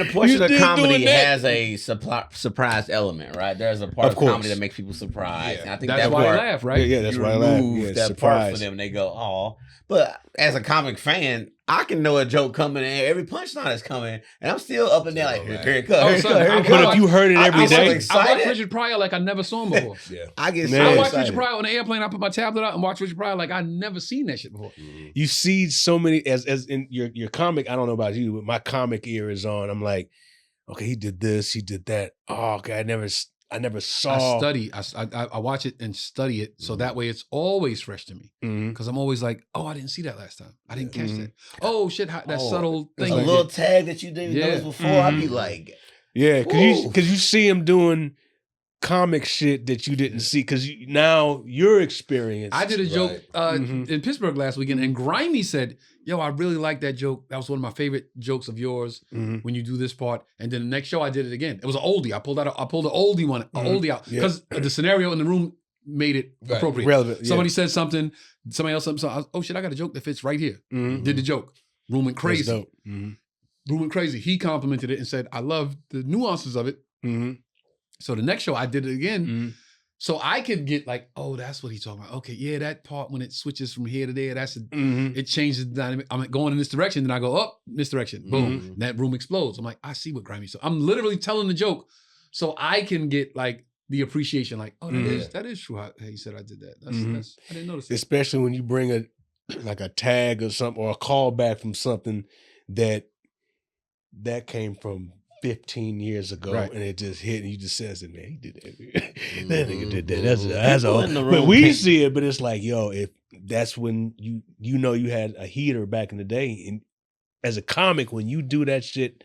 B: a portion of comedy has a surprise element, right? There's a part of comedy that makes people surprised. And I think
A: that's why I laugh, right?
D: Yeah, that's why I laugh. Yeah,
B: that part for them, and they go, oh. But as a comic fan, I can know a joke coming in. Every punchline is coming, and I'm still up and down like, here it comes.
D: But if you heard it every day,
A: I watch Richard Pryor like I never saw him before.
B: I get
A: I watch Richard Pryor on the airplane. I put my tablet out and watch Richard Pryor like I never seen that shit before.
D: You see so many as in your comic. I don't know about you, but my comic ear is on. I'm like, okay, he did this, he did that. Oh, okay, I never saw.
A: I study. I watch it and study it, so that way it's always fresh to me. Because I'm always like, oh, I didn't see that last time. I didn't catch that. Oh shit, that subtle thing.
B: A little tag that you didn't notice before. I'd be like,
D: yeah, because you see him doing comic shit that you didn't see because now you're experienced.
A: I did a joke in Pittsburgh last weekend, and Grimy said, yo, I really like that joke. That was one of my favorite jokes of yours when you do this part. And then the next show I did it again. It was an oldie. I pulled an oldie one, oldie out. Because the scenario in the room made it appropriate.
D: Relevant.
A: Somebody said something, somebody else something. I was, oh shit, I got a joke that fits right here. Did the joke. Room went crazy. Room went crazy. He complimented it and said, I love the nuances of it. So the next show I did it again. So I could get like, oh, that's what he's talking about. Okay, yeah, that part when it switches from here to there, it changes the dynamic. I'm going in this direction, then I go up this direction. Boom, that room explodes. I'm like, I see what Grimey's so. I'm literally telling the joke, so I can get like the appreciation. Like, oh, that is true. How he said I did that. That's I didn't notice that.
D: Especially when you bring a tag or something or a callback from something that came from 15 years ago, and it just hit, and you just says it, man, he did that. That nigga did that. That's all. But we see it, but it's like, yo, if that's when you know you had a heater back in the day, and as a comic, when you do that shit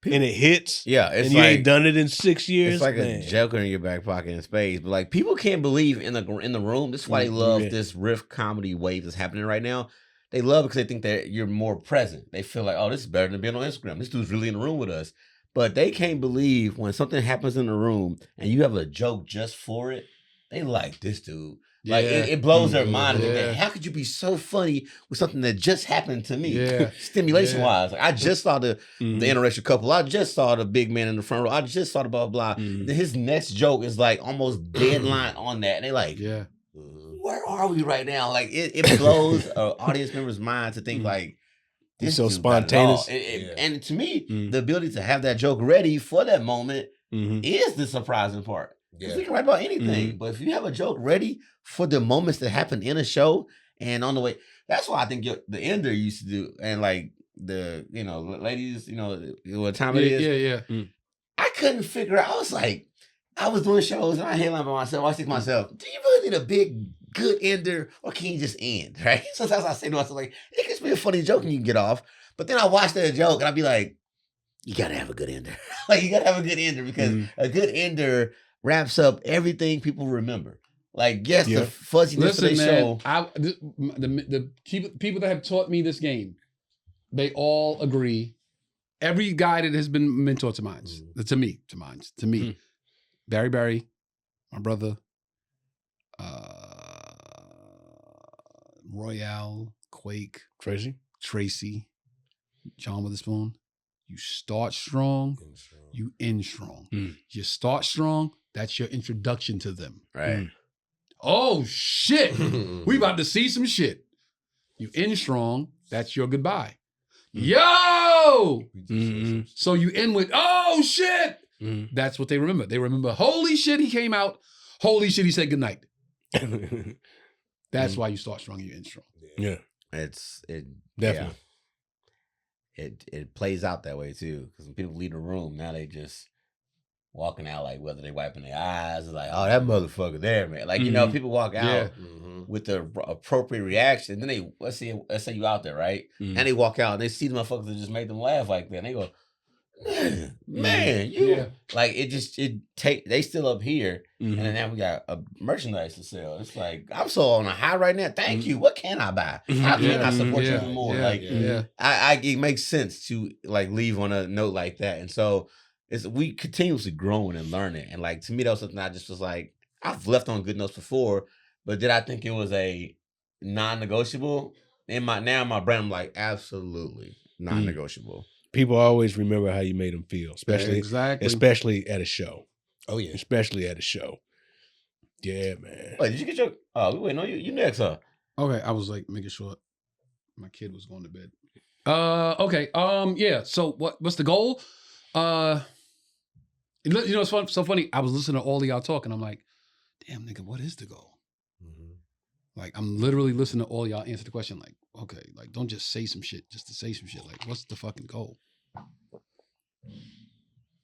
D: and it hits, and you ain't done it in 6 years,
B: it's like a joker in your back pocket in space. But like people can't believe in the room. This is why they love this riff comedy wave that's happening right now. They love it because they think that you're more present. They feel like, oh, this is better than being on Instagram. This dude's really in the room with us. But they can't believe when something happens in the room and you have a joke just for it. They like this dude. Like it blows their mind. Like, how could you be so funny with something that just happened to me? Stimulation wise. Like, I just saw the interracial couple. I just saw the big man in the front row. I just saw the blah, blah. Then his next joke is like almost deadline on that. And they like, where are we right now? Like it blows an audience member's mind to think like,
D: it's so spontaneous.
B: And to me, the ability to have that joke ready for that moment is the surprising part. Yeah. We can write about anything, but if you have a joke ready for the moments that happen in a show and on the way, that's why I think the ender used to do, and like the ladies, what time it is. I couldn't figure out. I was like, I was doing shows and I headline by myself. I think to myself, do you really need a big good ender, or can you just end, right? Sometimes I say to myself, like, it could be a funny joke and you can get off. But then I watch that joke and I'd be like, you gotta have a good ender. Like, you gotta have a good ender because a good ender wraps up everything people remember. Like, yes, the fuzziness of the show.
A: The people that have taught me this game, they all agree. Every guy that has been mentor to mine, to me, Barry, my brother, Royale, Quake, Tracy, John Witherspoon. You start strong, you end strong. You start strong, that's your introduction to them.
B: Right.
A: Oh, shit. We about to see some shit. You end strong, that's your goodbye. Yo! So you end with, oh, shit. That's what they remember. They remember, holy shit, he came out. Holy shit, he said goodnight. That's why you start strong, you end strong.
D: Yeah.
B: It
D: Definitely.
B: It plays out that way too. Because when people leave the room, now they just walking out like whether they wiping their eyes, it's like, oh, that motherfucker there, man. Like, people walk out with the appropriate reaction. Then they let's say you out there, right? And they walk out and they see the motherfuckers that just made them laugh like that. And they go, man, like they still up here, and then now we got a merchandise to sell. It's like, I'm so on a high right now. Thank you. What can I buy? How can I support you even more? It makes sense to like leave on a note like that. And so we continuously growing and learning. And like, to me, that was something I just was like, I've left on good notes before, but did I think it was a non-negotiable? In my brain, I'm like, absolutely non-negotiable.
D: People always remember how you made them feel, especially at a show. Oh yeah, especially at a show. Yeah, man.
B: Wait, did you get your? Oh, we waiting on you. You next, huh?
A: Okay, I was like making sure my kid was going to bed. Okay. Yeah. So what's the goal? It's so funny. I was listening to all of y'all talk, and I'm like, damn, nigga, what is the goal? Like, I'm literally listening to all y'all answer the question. Like, okay, like, don't just say some shit just to say some shit. Like, what's the fucking goal?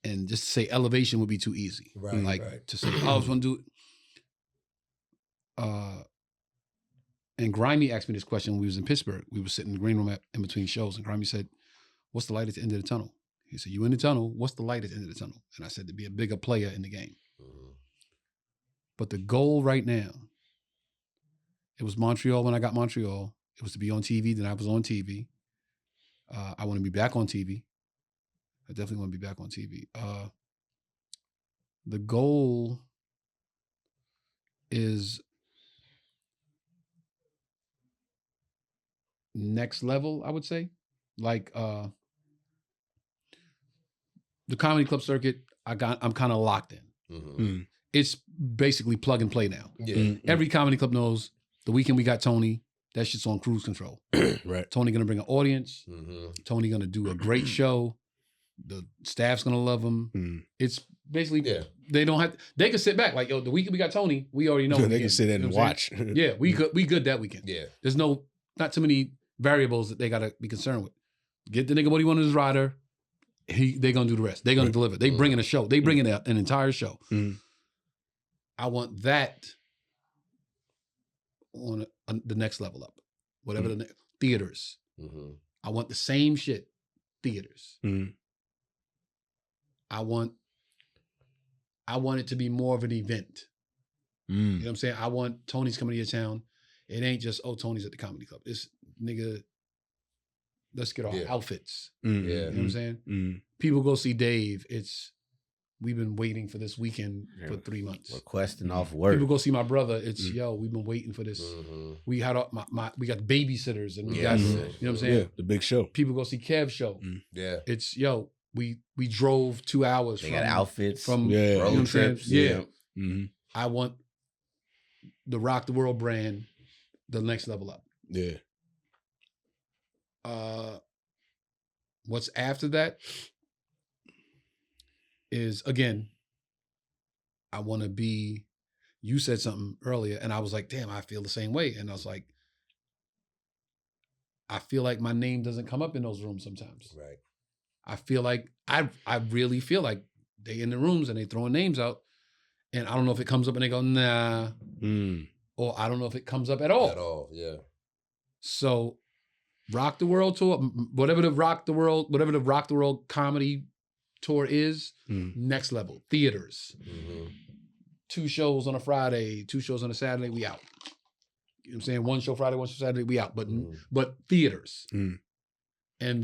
A: And just to say elevation would be too easy. Right. Like, to say, I was going to do it. And Grimey asked me this question when we was in Pittsburgh. We were sitting in the green room in between shows, and Grimey said, what's the light at the end of the tunnel? He said, you in the tunnel, what's the light at the end of the tunnel? And I said, to be a bigger player in the game. But the goal right now, it was Montreal when I got Montreal. It was to be on TV, then I was on TV. I want to be back on TV. I definitely want to be back on TV. The goal is next level, I would say. Like the comedy club circuit, I'm kind of locked in. it's basically plug and play now.
E: Yeah.
A: Every comedy club knows the weekend we got Tony. That shit's on cruise control.
D: Right.
A: Tony gonna bring an audience.
E: Mm-hmm.
A: Tony gonna do a great show. The staff's gonna love him. It's basically they don't have. They can sit back like yo. The weekend we got Tony, we already know.
D: They can sit in and watch.
A: Yeah, we good that weekend.
E: Yeah.
A: There's not too many variables that they gotta be concerned with. Get the nigga what he wanted his rider. They gonna do the rest. They gonna deliver. They bring in a show. They bring in an entire show. I want that on the next level up. Whatever the next theaters. I want the same shit. Theaters. I want it to be more of an event. You know what I'm saying? I want Tony's coming to your town. It ain't just, oh, Tony's at the comedy club. It's nigga, let's get our outfits.
E: Yeah.
A: You know what I'm saying? People go see Dave. We've been waiting for this weekend for 3 months.
B: Requesting off work.
A: People go see my brother. It's yo, we've been waiting for this. We had we got babysitters and we got you know what I'm saying?
D: Yeah, the big show.
A: People go see Kev's show.
E: Yeah.
A: It's yo, we drove 2 hours
B: They got outfits
A: from
B: road
A: you know what I'm saying?
B: trips.
A: Yeah. I want the Rock the World brand the next level up.
D: Yeah.
A: What's after that is, again, I want to be, you said something earlier, and I was like, damn, I feel the same way. And I was like, I feel like my name doesn't come up in those rooms sometimes.
E: Right.
A: I feel like, I really feel like they in the rooms and they throwing names out, and I don't know if it comes up and they go, nah, or I don't know if it comes up at all.
E: At all, yeah.
A: So Rock the World tour, whatever the Rock the World comedy tour is, next level. Theaters. 2 shows on a Friday, 2 shows on a Saturday, we out. You know what I'm saying? 1 show Friday, 1 show Saturday, we out. But theaters. And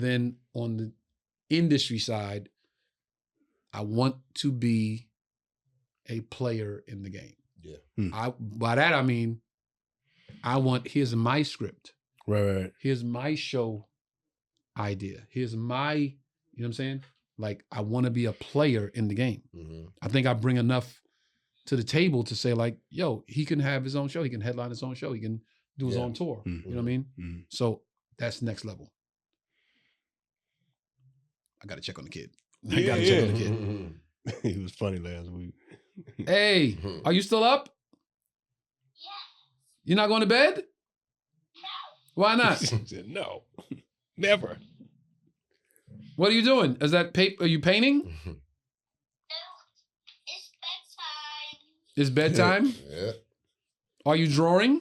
A: then on the industry side, I want to be a player in the game.
E: Yeah.
A: By that I mean, I want, here's my script.
D: Right.
A: Here's my show idea. Here's my, you know what I'm saying? Like, I want to be a player in the game. I think I bring enough to the table to say like, yo, he can have his own show. He can headline his own show. He can do his own tour. You know what I mean? So that's next level. I got to check on the kid. I got to check on the kid.
D: He was funny last week.
A: Hey, are you still up?
F: Yeah.
A: You're not going to bed?
F: No.
A: Why not?
D: He said, no, never.
A: What are you doing? Is that paper? Are you painting?
F: No. It's bedtime.
A: It's bedtime?
E: Yeah.
A: Are you drawing?
F: No.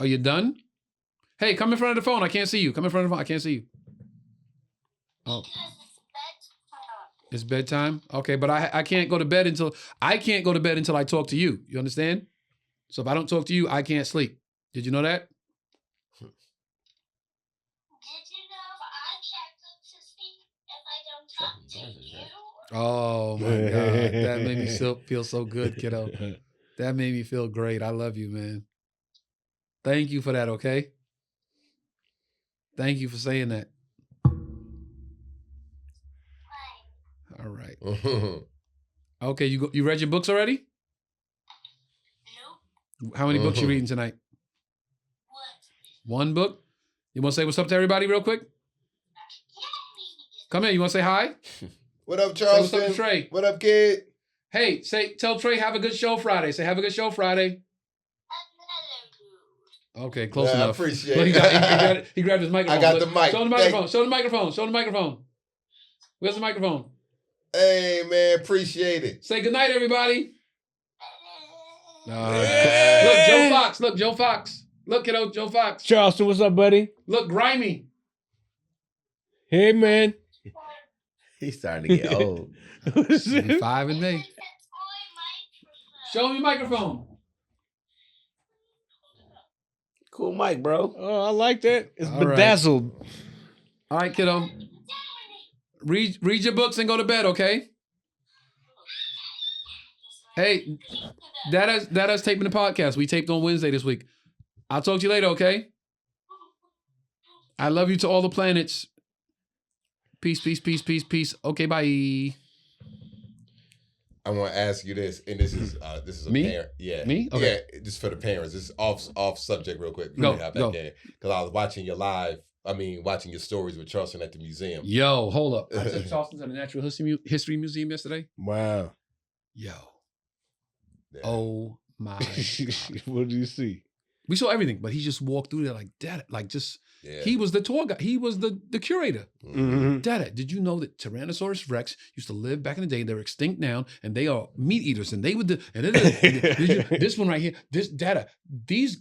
A: Are you done? Hey, come in front of the phone. I can't see you. Come in front of the phone. I can't see you. Oh,
F: Because it's bedtime.
A: it's bedtime? Okay, but I can't go to bed until I talk to you. You understand? So if I don't talk to you, I can't sleep. Did you know that?
F: Did you know I can't go to sleep if I don't talk to you?
A: Oh my God. That made me feel so good, kiddo. That made me feel great. I love you, man. Thank you for that, okay? Thank you for saying that.
F: Why?
A: All right. Okay, you read your books already?
F: Nope.
A: How many books you reading tonight?
F: What?
A: 1 book? You want to say what's up to everybody real quick?
F: Yeah.
A: Come here. You want to say hi?
E: What up,
A: Say what's
E: Charleston?
A: up to Trey.
E: What up, kid?
A: Hey, tell Trey have a good show Friday. Say have a good show Friday.
F: Another
A: Okay, close
E: Yeah, I
A: enough.
E: appreciate
A: Look,
E: it.
A: he grabbed his microphone.
E: I got the mic.
A: Show him the microphone. Show him the microphone. Show him the microphone. Where's the microphone?
E: Hey, man, appreciate it.
A: Say good night, everybody.
E: Yeah.
A: Look, Joe Fox. Look, Joe Fox. Look, kiddo, Joe Fox.
D: Charleston, what's up, buddy?
A: Look, grimy.
D: Hey, man.
B: He's starting to get old.
A: 5 and me. Show him your microphone.
B: Cool mic, bro.
D: Oh, I like that. It's
A: All right.
D: bedazzled.
A: All right, kiddo. Read your books and go to bed, okay? Hey, that is taping the podcast. We taped on Wednesday this week. I'll talk to you later, okay? I love you to all the planets. Peace, peace, peace, peace, peace. Okay, bye.
E: I want to ask you this, and this is a
A: Me?
E: parent. Yeah.
A: Me? Okay.
E: Yeah, just for the parents. This is off subject real quick.
A: Go.
E: Because I was watching your watching your stories with Charleston at the museum.
A: Yo, hold up. I took Charleston to the Natural History Museum yesterday.
D: Wow.
A: Yo.
E: Yeah.
A: Oh my God.
D: What do you see?
A: We saw everything, but he just walked through there like, Dad, he was the tour guide. He was the curator.
D: Mm-hmm.
A: Dad, did you know that Tyrannosaurus Rex used to live back in the day? They're extinct now, and they are meat eaters. And they would, this one right here, these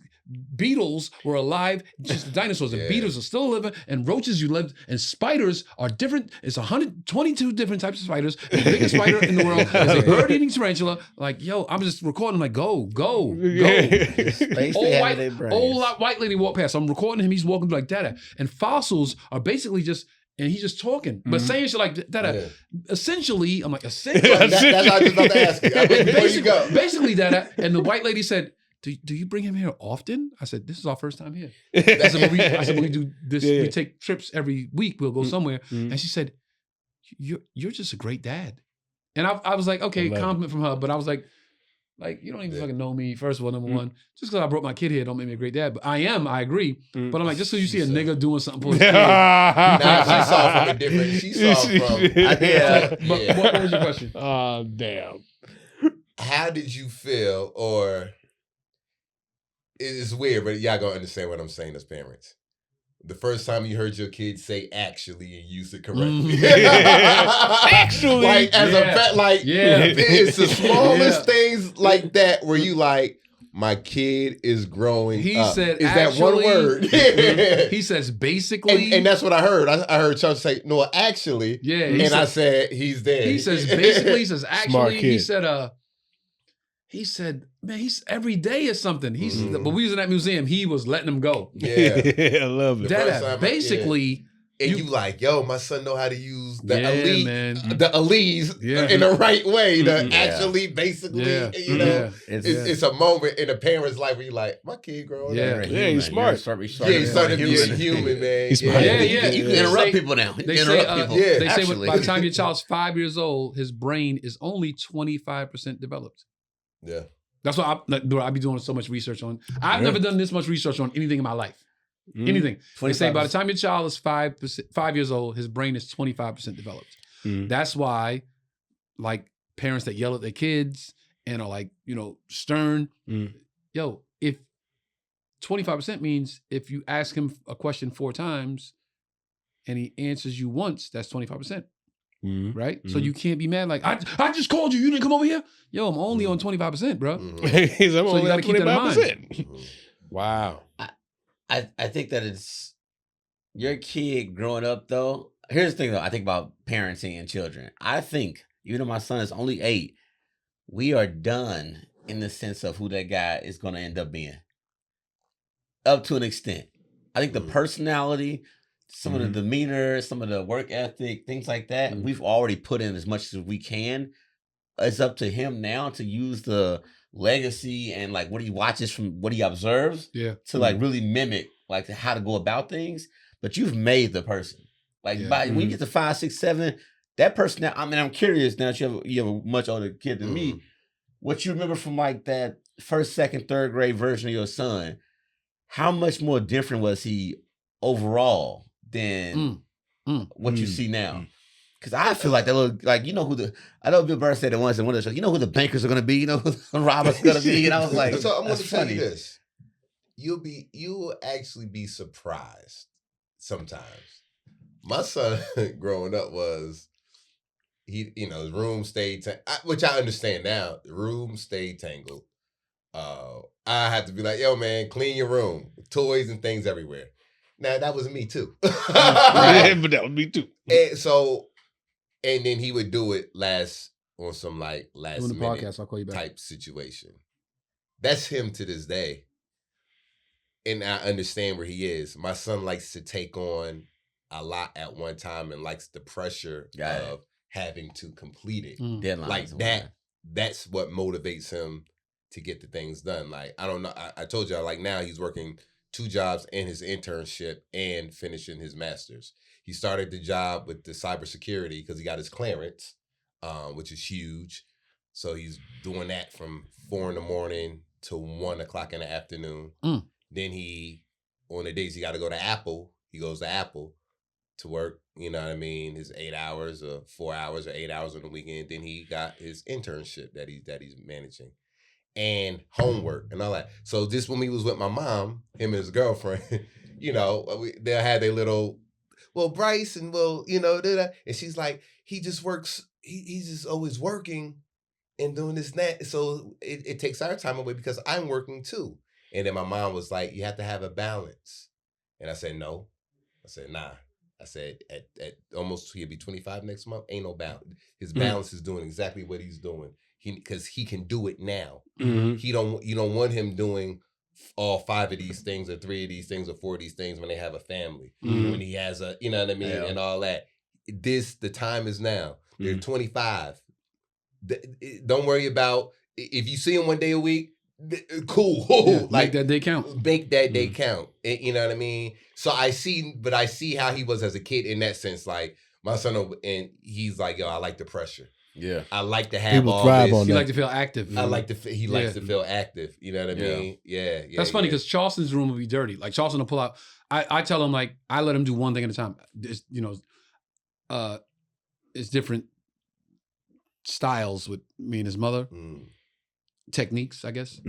A: beetles were alive, just dinosaurs, and beetles are still living, and roaches you lived, and spiders are different. It's 122 different types of spiders. The biggest spider in the world is a bird-eating tarantula. Like, yo, I'm just recording, like, go. Old white lady walked past. I'm recording him. He's walking like Dada. And fossils are basically just, and he's just talking, but saying shit like Dada. Yeah. Essentially, I'm like, essentially.
E: That's what I was just about to ask you. Before you go.
A: Basically, Dada. And the white lady said, do you bring him here often? I said, this is our first time here. I said, when we do this, we take trips every week. We'll go somewhere. And she said, you're just a great dad. And I was like, okay, compliment from her. But I was like, you don't even fucking know me. First of all, number one, just because I brought my kid here don't make me a great dad. But I agree. But I'm like, just so you see a nigga doing something for his kid.
E: Now she saw from a different,
A: What was your question?
D: Oh, damn.
E: How did you feel, or it's weird, but y'all gonna understand what I'm saying as parents. The first time you heard your kid say "actually" and use it correctly,
D: actually,
E: like as a vet, it's the smallest things like that where you like, my kid is growing.
A: He
E: up.
A: said,
E: "Is
A: actually,
E: that one word?"
A: He says, basically,
E: and that's what I heard. I heard Chuck say, "No, actually," I said, "He's there."
A: He says, basically, he says, actually, he said, man, he's every day is something. But we was in that museum. He was letting them go.
E: Yeah,
D: I love it.
A: Dad, basically,
E: and you like, yo, my son know how to use the
A: Elise
E: in the right way. Actually, basically, it's a moment in a parent's life where you like, my kid growing up.
D: He's smart.
E: He's starting to be a human, man.
D: He's smart.
B: You can interrupt people now.
A: They say by the time your child's 5 years old, his brain is only 25% developed.
E: Yeah.
A: That's what I be doing so much research on. I've never done this much research on anything in my life. Anything. They say by the time your child is 5 years old, his brain is 25% developed. That's why, like, parents that yell at their kids and are like, stern. Yo, if 25% means if you ask him a question 4 times and he answers you once, that's 25%. Right? So you can't be mad like, I just called you. You didn't come over here? Yo, I'm only on 25%, bro.
D: So you got to keep that in mind. Wow.
B: I think that it's your kid growing up, though. Here's the thing, though. I think about parenting and children. I think, even though my son is only 8, we are done in the sense of who that guy is going to end up being. Up to an extent. I think the personality, some of the demeanor, some of the work ethic, things like that, we've already put in as much as we can. It's up to him now to use the legacy and like what he watches from what he observes to like really mimic like how to go about things. But you've made the person. Like when you get to 5, 6, 7, that person now, I mean, I'm curious now that you have a much older kid than me, what you remember from like that first, second, third grade version of your son, how much more different was he overall than what you see now? Because I feel like that little, like, I know Bill Burr said it once in one of the shows, who the bankers are going to be, who the robbers are going to be. And I was like,
E: so I'm going to tell you this. You'll actually be surprised sometimes. My son growing up was, his room stayed, which I understand now, the room stayed tangled. I had to be like, yo, man, clean your room. Toys and things everywhere. Now, that was me too.
D: Right? But that was me too.
E: And then he would do it on some like last
A: doing the
E: minute
A: podcast, I'll call you back.
E: type situation. That's him to this day. And I understand where he is. My son likes to take on a lot at one time and likes the pressure of having to complete it.
B: Deadlines
E: like that. That's what motivates him to get the things done. Like, I don't know. I told you, like, now he's working 2 jobs and his internship and finishing his master's. He started the job with the cybersecurity because he got his clearance, which is huge. So he's doing that from 4 a.m. to 1 o'clock in the afternoon. Then on the days he got to go to Apple, he goes to Apple to work. You know what I mean? His 8 hours or 4 hours or 8 hours on the weekend. Then he got his internship that he's managing. And homework and all that. So just when we was with my mom, him and his girlfriend, they'll have their little, well, Bryce and and she's like, he just works, he's just always working and doing this and that. So it takes our time away because I'm working too. And then my mom was like, you have to have a balance. And I said, no. I said, nah. I said, at almost, he'll be 25 next month, ain't no balance. His balance is doing exactly what he's doing. Because he can do it now. You don't want him doing all 5 of these things or 3 of these things or 4 of these things when they have a family. When he has a, you know what I mean, and all that. The time is now. They're 25. Don't worry about if you see him 1 day a week. Cool.
A: Yeah, make that day count.
E: Make that day count. You know what I mean? So I see how he was as a kid in that sense. Like my son, and he's like, yo, I like the pressure. Yeah, I like to have
D: people
E: all
D: thrive
E: this.
D: on
A: You
D: that.
A: like to feel active.
E: He likes to feel active. You know what I mean? Yeah.
A: That's funny because Charleston's room will be dirty. Like Charleston will pull out. I tell him like I let him do one thing at a time. It's, it's different styles with me and his mother. Techniques, I guess.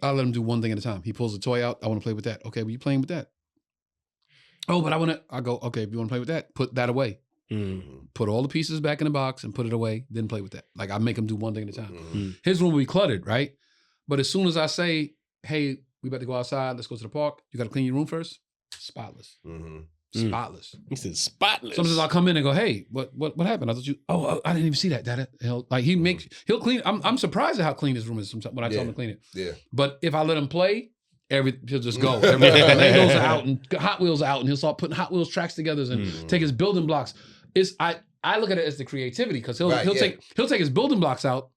A: I let him do one thing at a time. He pulls a toy out. I want to play with that. Okay, well, you playing with that? Oh, but I go, okay, if you want to play with that, put that away. Put all the pieces back in the box and put it away, then play with that. Like I make him do one thing at a time. His room will be cluttered, right? But as soon as I say, hey, we about to go outside, let's go to the park, you got to clean your room first, spotless. Spotless.
D: He said spotless.
A: Sometimes I'll come in and go, hey, what happened? I thought I didn't even see that, Dad. He'll clean. I'm surprised at how clean his room is sometimes when I tell him to clean it. Yeah. But if I let him play, he'll just go. Legos are out and Hot Wheels are out, and he'll start putting Hot Wheels tracks together and take his building blocks. I look at it as the creativity because he'll take his building blocks out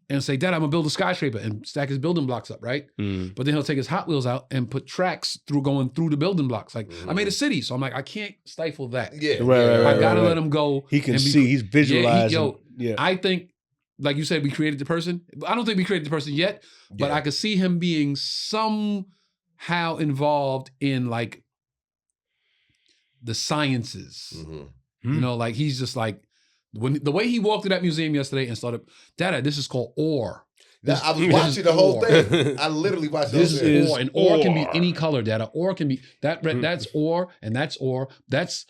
A: and say, Dad, I'm gonna build a skyscraper and stack his building blocks up, right? But then he'll take his Hot Wheels out and put tracks going through the building blocks. Like I made a city, so I'm like, I can't stifle that. I gotta let him go.
D: He can see. He's visualizing.
A: I think, like you said, we created the person. I don't think we created the person yet, but I could see him being somehow involved in like the sciences. Like he's just like, when the way he walked to that museum yesterday and started, Dad, this is called ore.
E: I was watching the whole thing. I literally watched
A: this is ore, and ore can be any color, Dada. Ore can be that. That's ore, and that's ore. That's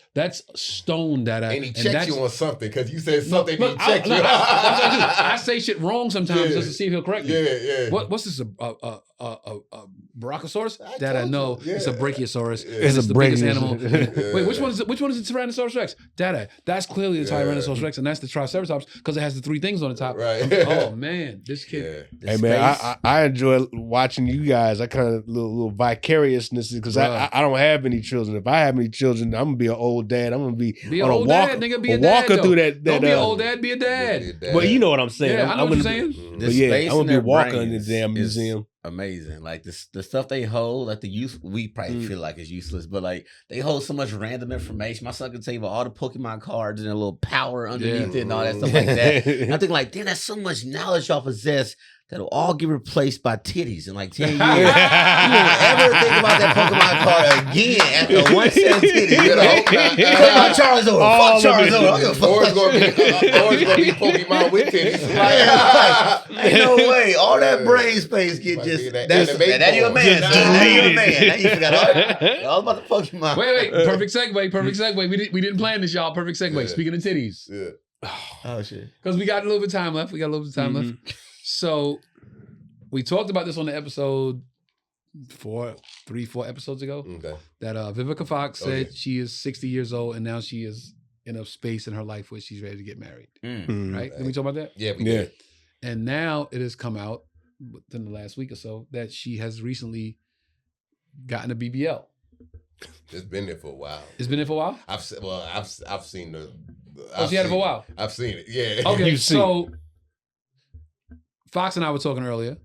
A: stone, Dada.
E: And he checked you on something because you said something. He checked you.
A: I say shit wrong sometimes just to see if he'll correct me.
E: Yeah.
A: What's this? A Brachiosaurus? Dada, no, it's a Brachiosaurus.
D: It's
A: the biggest animal. Wait, which one is it? Which one is the Tyrannosaurus Rex? Dada, that's clearly the Tyrannosaurus Rex, and that's the Triceratops because it has the 3 things on the top.
E: Right.
A: Oh man, this kid.
D: Hey man, I enjoy watching you guys. I kind of little vicariousness because I don't have any children. If I have any children, I'm gonna be an old dad. I'm gonna be
A: an
D: on
A: old dad, nigga. Be a dad.
D: Walking through that.
A: Don't be an old dad. Be a dad.
D: Well, you know what I'm saying.
A: Yeah, I know what you're saying.
B: But
D: I'm gonna be walking in the damn museum.
B: Amazing. Like the stuff they hold, like the youth, we probably feel like it's useless, but like they hold so much random information. My son can tell you about all the Pokemon cards and a little power underneath it and all that stuff like that. And I think like, damn, that's so much knowledge y'all possess that'll all get replaced by titties in like 10 years. You won't ever think about that Pokemon card again after 1 set of titties. Put my Charizard. Fuck Charizard.
E: Or it's gonna be Pokemon with titties.
B: Ain't no way. All that brain space get just that you a man. Now you a man. Now you forgot all about the Pokemon.
A: Wait. Perfect segue. We didn't plan this, y'all. Perfect segue. Speaking of titties.
B: Oh shit. Because
A: we got a little bit of time left. left. So we talked about this on the episode 4 episodes ago. Okay. That Vivica Fox said she is 60 years old and now she is in a space in her life where she's ready to get married. Right? Did we talk about that?
E: Yeah, we did.
A: And now it has come out within the last week or so that she has recently gotten a BBL.
E: It's been there for a while.
A: It's been there for a while?
E: I've seen the.
A: She had it for a while?
E: I've seen it. Yeah.
A: Okay, so Fox and I were talking earlier.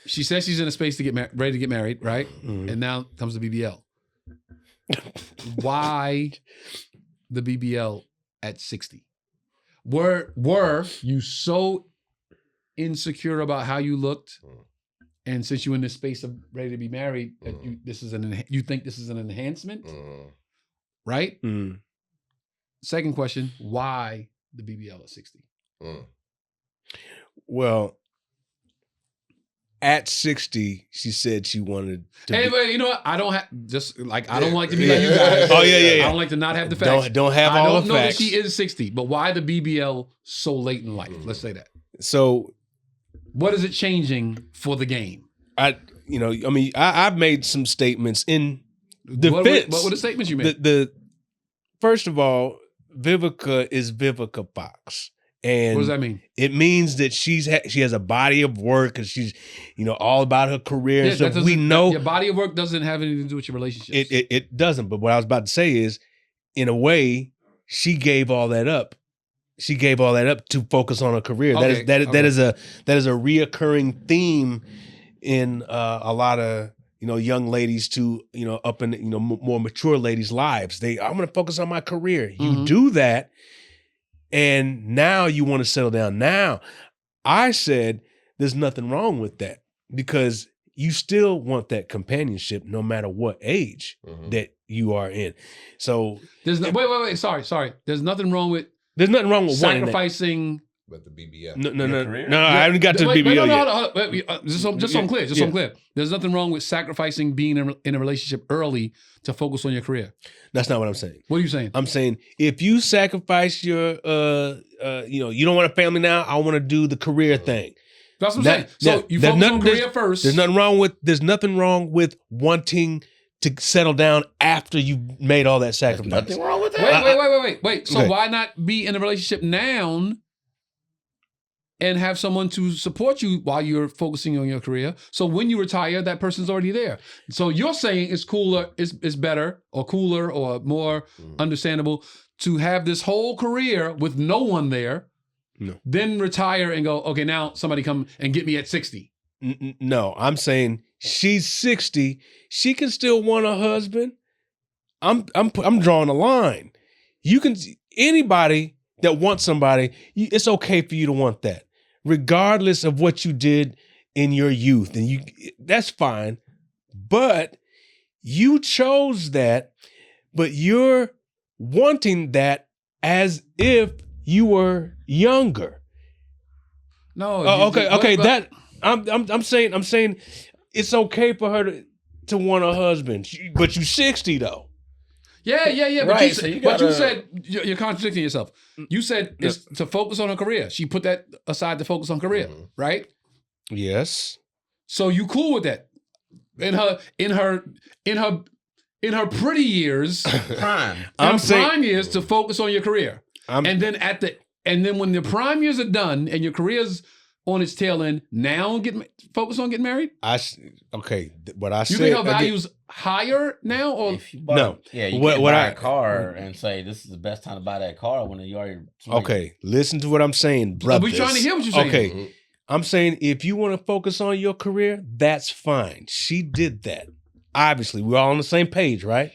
A: She says she's in a space to get ready to get married, right? And now comes the BBL. Why the BBL at 60? Were you so insecure about how you looked, and since you're in this space of ready to be married, that you think this is an enhancement, right? Second question: why the BBL at 60?
D: Well, at 60, she said she wanted to.
A: Anyway, you know what? I don't like to be like you guys.
D: Oh yeah.
A: I don't like to not have the facts.
D: Don't have all the facts. I don't know
A: that she is 60, but why the BBL so late in life? Let's say that.
D: So,
A: what is it changing for the game?
D: I've made some statements in defense.
A: What were the statements you made?
D: First of all, Vivica is Vivica Fox. And
A: what does that mean?
D: It means that she has a body of work, and she's, all about her career.
A: Yeah,
D: so we know
A: your body of work doesn't have anything to do with your relationships.
D: It doesn't. But what I was about to say is, in a way, she gave all that up. She gave all that up to focus on her career.
A: Okay.
D: That is a reoccurring theme in a lot of young ladies to up in more mature ladies' lives. I'm going to focus on my career. You do that. And now you want to settle down. Now, I said there's nothing wrong with that because you still want that companionship no matter what age that you are in. So
A: wait. Sorry. There's nothing wrong with
D: sacrificing.
E: But the BBL.
D: No, I haven't got to the BBL yet.
A: Just so I'm clear. There's nothing wrong with sacrificing being in a relationship early to focus on your career.
D: That's not what I'm saying.
A: What are you saying?
D: I'm saying if you sacrifice your, you don't want a family now, I want to do the career thing.
A: That's what I'm saying. So you focus on career first.
D: There's nothing wrong with wanting to settle down after you've made all that sacrifice.
E: There's nothing wrong with that.
A: Wait. So why not be in a relationship now and have someone to support you while you're focusing on your career? So when you retire, that person's already there. So you're saying it's cooler, it's better or cooler or more understandable to have this whole career with no one there, then retire and go, okay, now somebody come and get me at 60.
D: No, I'm saying she's 60. She can still want a husband. I'm drawing a line. You can, anybody that wants somebody, it's okay for you to want that, regardless of what you did in your youth. And that's fine. But you chose that, but you're wanting that as if you were younger.
A: No.
D: Okay. That I'm saying it's okay for her to want a husband, but you're 60 though.
A: Yeah.
B: Right,
A: But you said you're contradicting yourself. You said it's to focus on her career. She put that aside to focus on career, right?
D: Yes.
A: So you cool with that? In her pretty years,
B: prime.
A: Prime years to focus on your career, and then when the prime years are done and your career's on its tail end, now focus on getting married.
D: What I
A: you
D: said.
A: Think her value's higher now, or
D: no?
B: Yeah, you can't buy a car and say this is the best time to buy that car when you already.
D: Okay, listen to what I'm saying, brother.
A: We're trying to hear what you're saying.
D: Okay, I'm saying if you want to focus on your career, that's fine. She did that. Obviously, we're all on the same page, right?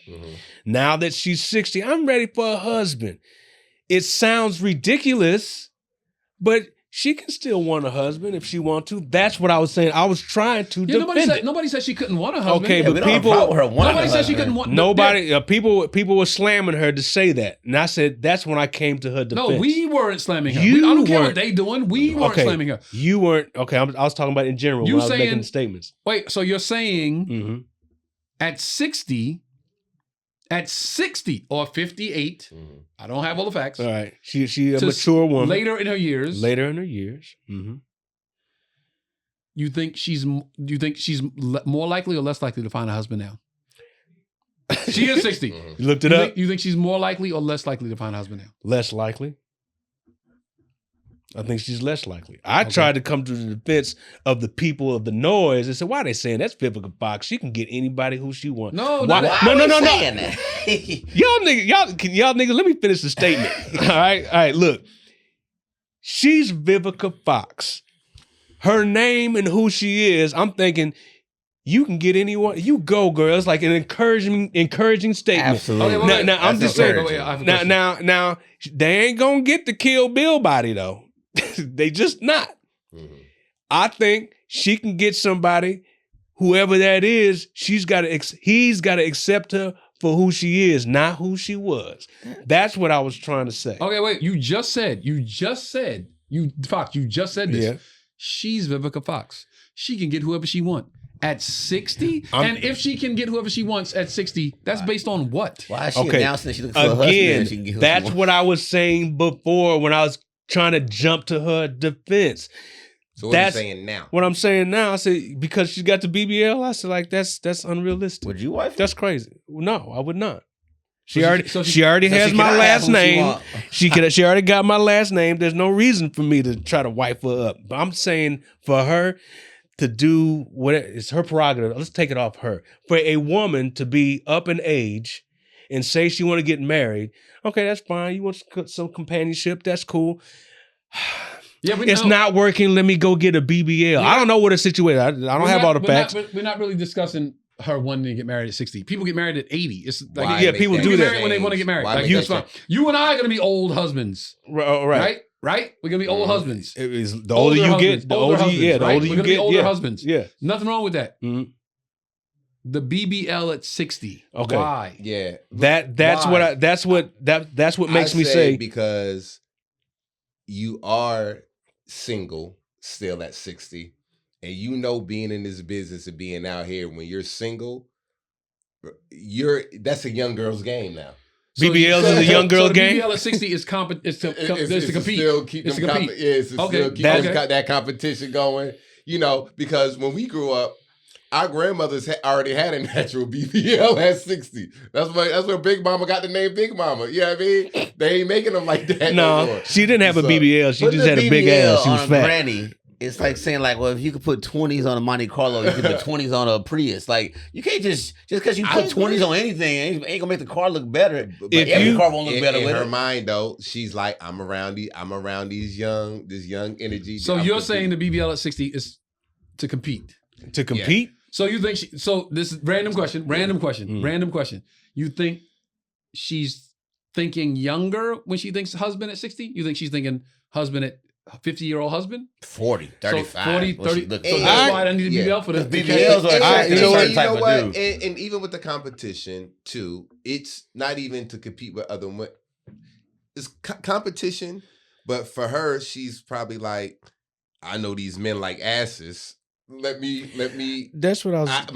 D: Now that she's 60, I'm ready for a husband. It sounds ridiculous, but she can still want a husband if she wants to. That's what I was saying. I was trying to defend it.
A: Nobody said she couldn't want a husband.
D: Okay, but
A: nobody said she couldn't want.
D: Nobody. People were slamming her to say that, and I said that's when I came to her defense.
A: No, we weren't slamming her. I don't care what they doing. We weren't slamming her.
D: You weren't. Okay, I was talking about in general when I was making the statements.
A: Wait, so you're saying at 60 or 58, I don't have all the facts.
D: All right. She a mature woman.
A: Later in her years. You think she's more likely or less likely to find a husband now? She is 60.
D: You looked it up?
A: You think she's more likely or less likely to find a husband now?
D: Less likely. I think she's less likely. I tried to come to the defense of the people of the noise and said, why are they saying that's Vivica Fox? She can get anybody who she wants.
B: No.
D: Y'all niggas, let me finish the statement. All right, look. She's Vivica Fox. Her name and who she is, I'm thinking you can get anyone. You go, girl. It's like an encouraging statement.
B: Absolutely.
A: Okay,
D: Now I'm just saying. Now, they ain't gonna get the Kill Bill body though. They just not.
E: Mhm.
D: I think she can get somebody, whoever that is. He's got to accept her for who she is, not who she was. That's what I was trying to say.
A: Okay, wait. You just said Fox. You just said this.
D: Yeah.
A: She's Vivica Fox. She can get whoever she wants at 60. And if she can get whoever she wants at 60, that's based on what?
B: Why is she
D: Okay.
B: announcing that she looking for a husband?
D: Again,
B: And she can get who she
D: that's
B: wants?
D: what I was saying before when I was trying to jump to her defense.
E: So what are you
D: That's
E: saying now?
D: what I'm saying now. I said because she's got the BBL. I said like that's unrealistic.
B: Would you wife?
D: That's crazy. No, I would not. She
A: So
D: already
A: she- so
D: she already
B: So
D: has
B: she
D: my
B: cannot have
D: last
B: who she
D: name.
B: want.
D: She already got my last name. There's no reason for me to try to wipe her up. But I'm saying for her to do what it's her prerogative. Let's take it off her. For a woman to be up in age and say she want to get married, okay, that's fine. You want some companionship, that's cool.
A: Yeah,
D: It's not working. Let me go get a BBL. I don't know what the situation. I don't have all the facts.
A: We're not really discussing her wanting to get married at 60. People get married at 80. It's like
E: Why
D: yeah,
E: make
D: people
E: that
D: do
A: get
D: that.
A: married when they want to get married.
E: Why
A: Like
E: make
A: you,
E: that change?
A: you and I are gonna be old husbands,
D: Right.
A: right? We're gonna be old husbands.
D: It is the older you get, the older you get.
A: right?
D: The older
A: We're
D: you
A: gonna be
D: get,
A: older
D: yeah.
A: husbands.
D: Yeah.
A: Nothing wrong with that.
D: Mhm.
A: The BBL at 60.
D: Okay.
A: Why?
E: Yeah.
D: That's
A: Why?
D: that's what makes
E: I
D: me say
E: because you are single still at 60, and you know being in this business and being out here when you're single, that's a young girl's game now.
D: BBLs is a young girl
A: the
D: game.
A: BBL at 60 is to compete.
E: It's
A: To
E: to
A: compete.
E: still keep
A: It's
E: them
A: to compete.
E: it's to
A: Okay,
E: still keep
D: okay.
E: that competition going. You know, because when we grew up, our grandmothers already had a natural BBL at 60. That's where Big Mama got the name Big Mama. You know what I mean? They ain't making them like that no
D: No,
E: more.
D: she didn't have a
E: So,
D: BBL. She
B: Putting
D: just had
B: the
D: a big
B: BBL
D: ass. She was
B: on a
D: fat.
B: granny. It's like saying like, well, if you could put 20s on a Monte Carlo, you could put 20s on a Prius. Like you can't just because you put 20s on anything, ain't gonna make the car look better. But
D: If
B: every
D: you-
B: car won't look better
E: in
B: with
E: her
B: it.
E: mind though, she's like, I'm around this young energy.
A: So
E: I'm
A: you're
E: competing.
A: saying the BBL at 60 is to compete.
D: To compete?
A: So you think so this is random question.
D: Mm.
A: You think she's thinking younger when she thinks husband at 60? You think she's thinking husband at 50-year-old husband?
B: 40, 35.
A: So 40,
B: What she
A: 30.
B: look
A: So
B: for.
A: that's why I need a
E: Yeah.
A: BBL for this.
B: BBLs are attracted
D: you
B: to
D: know
B: a
D: what?
B: certain type of
E: what?
B: dude.
E: And even with the competition too, it's not even to compete with other women. It's competition, but for her, she's probably like, I know these men like asses. Let me.
D: That's what I was.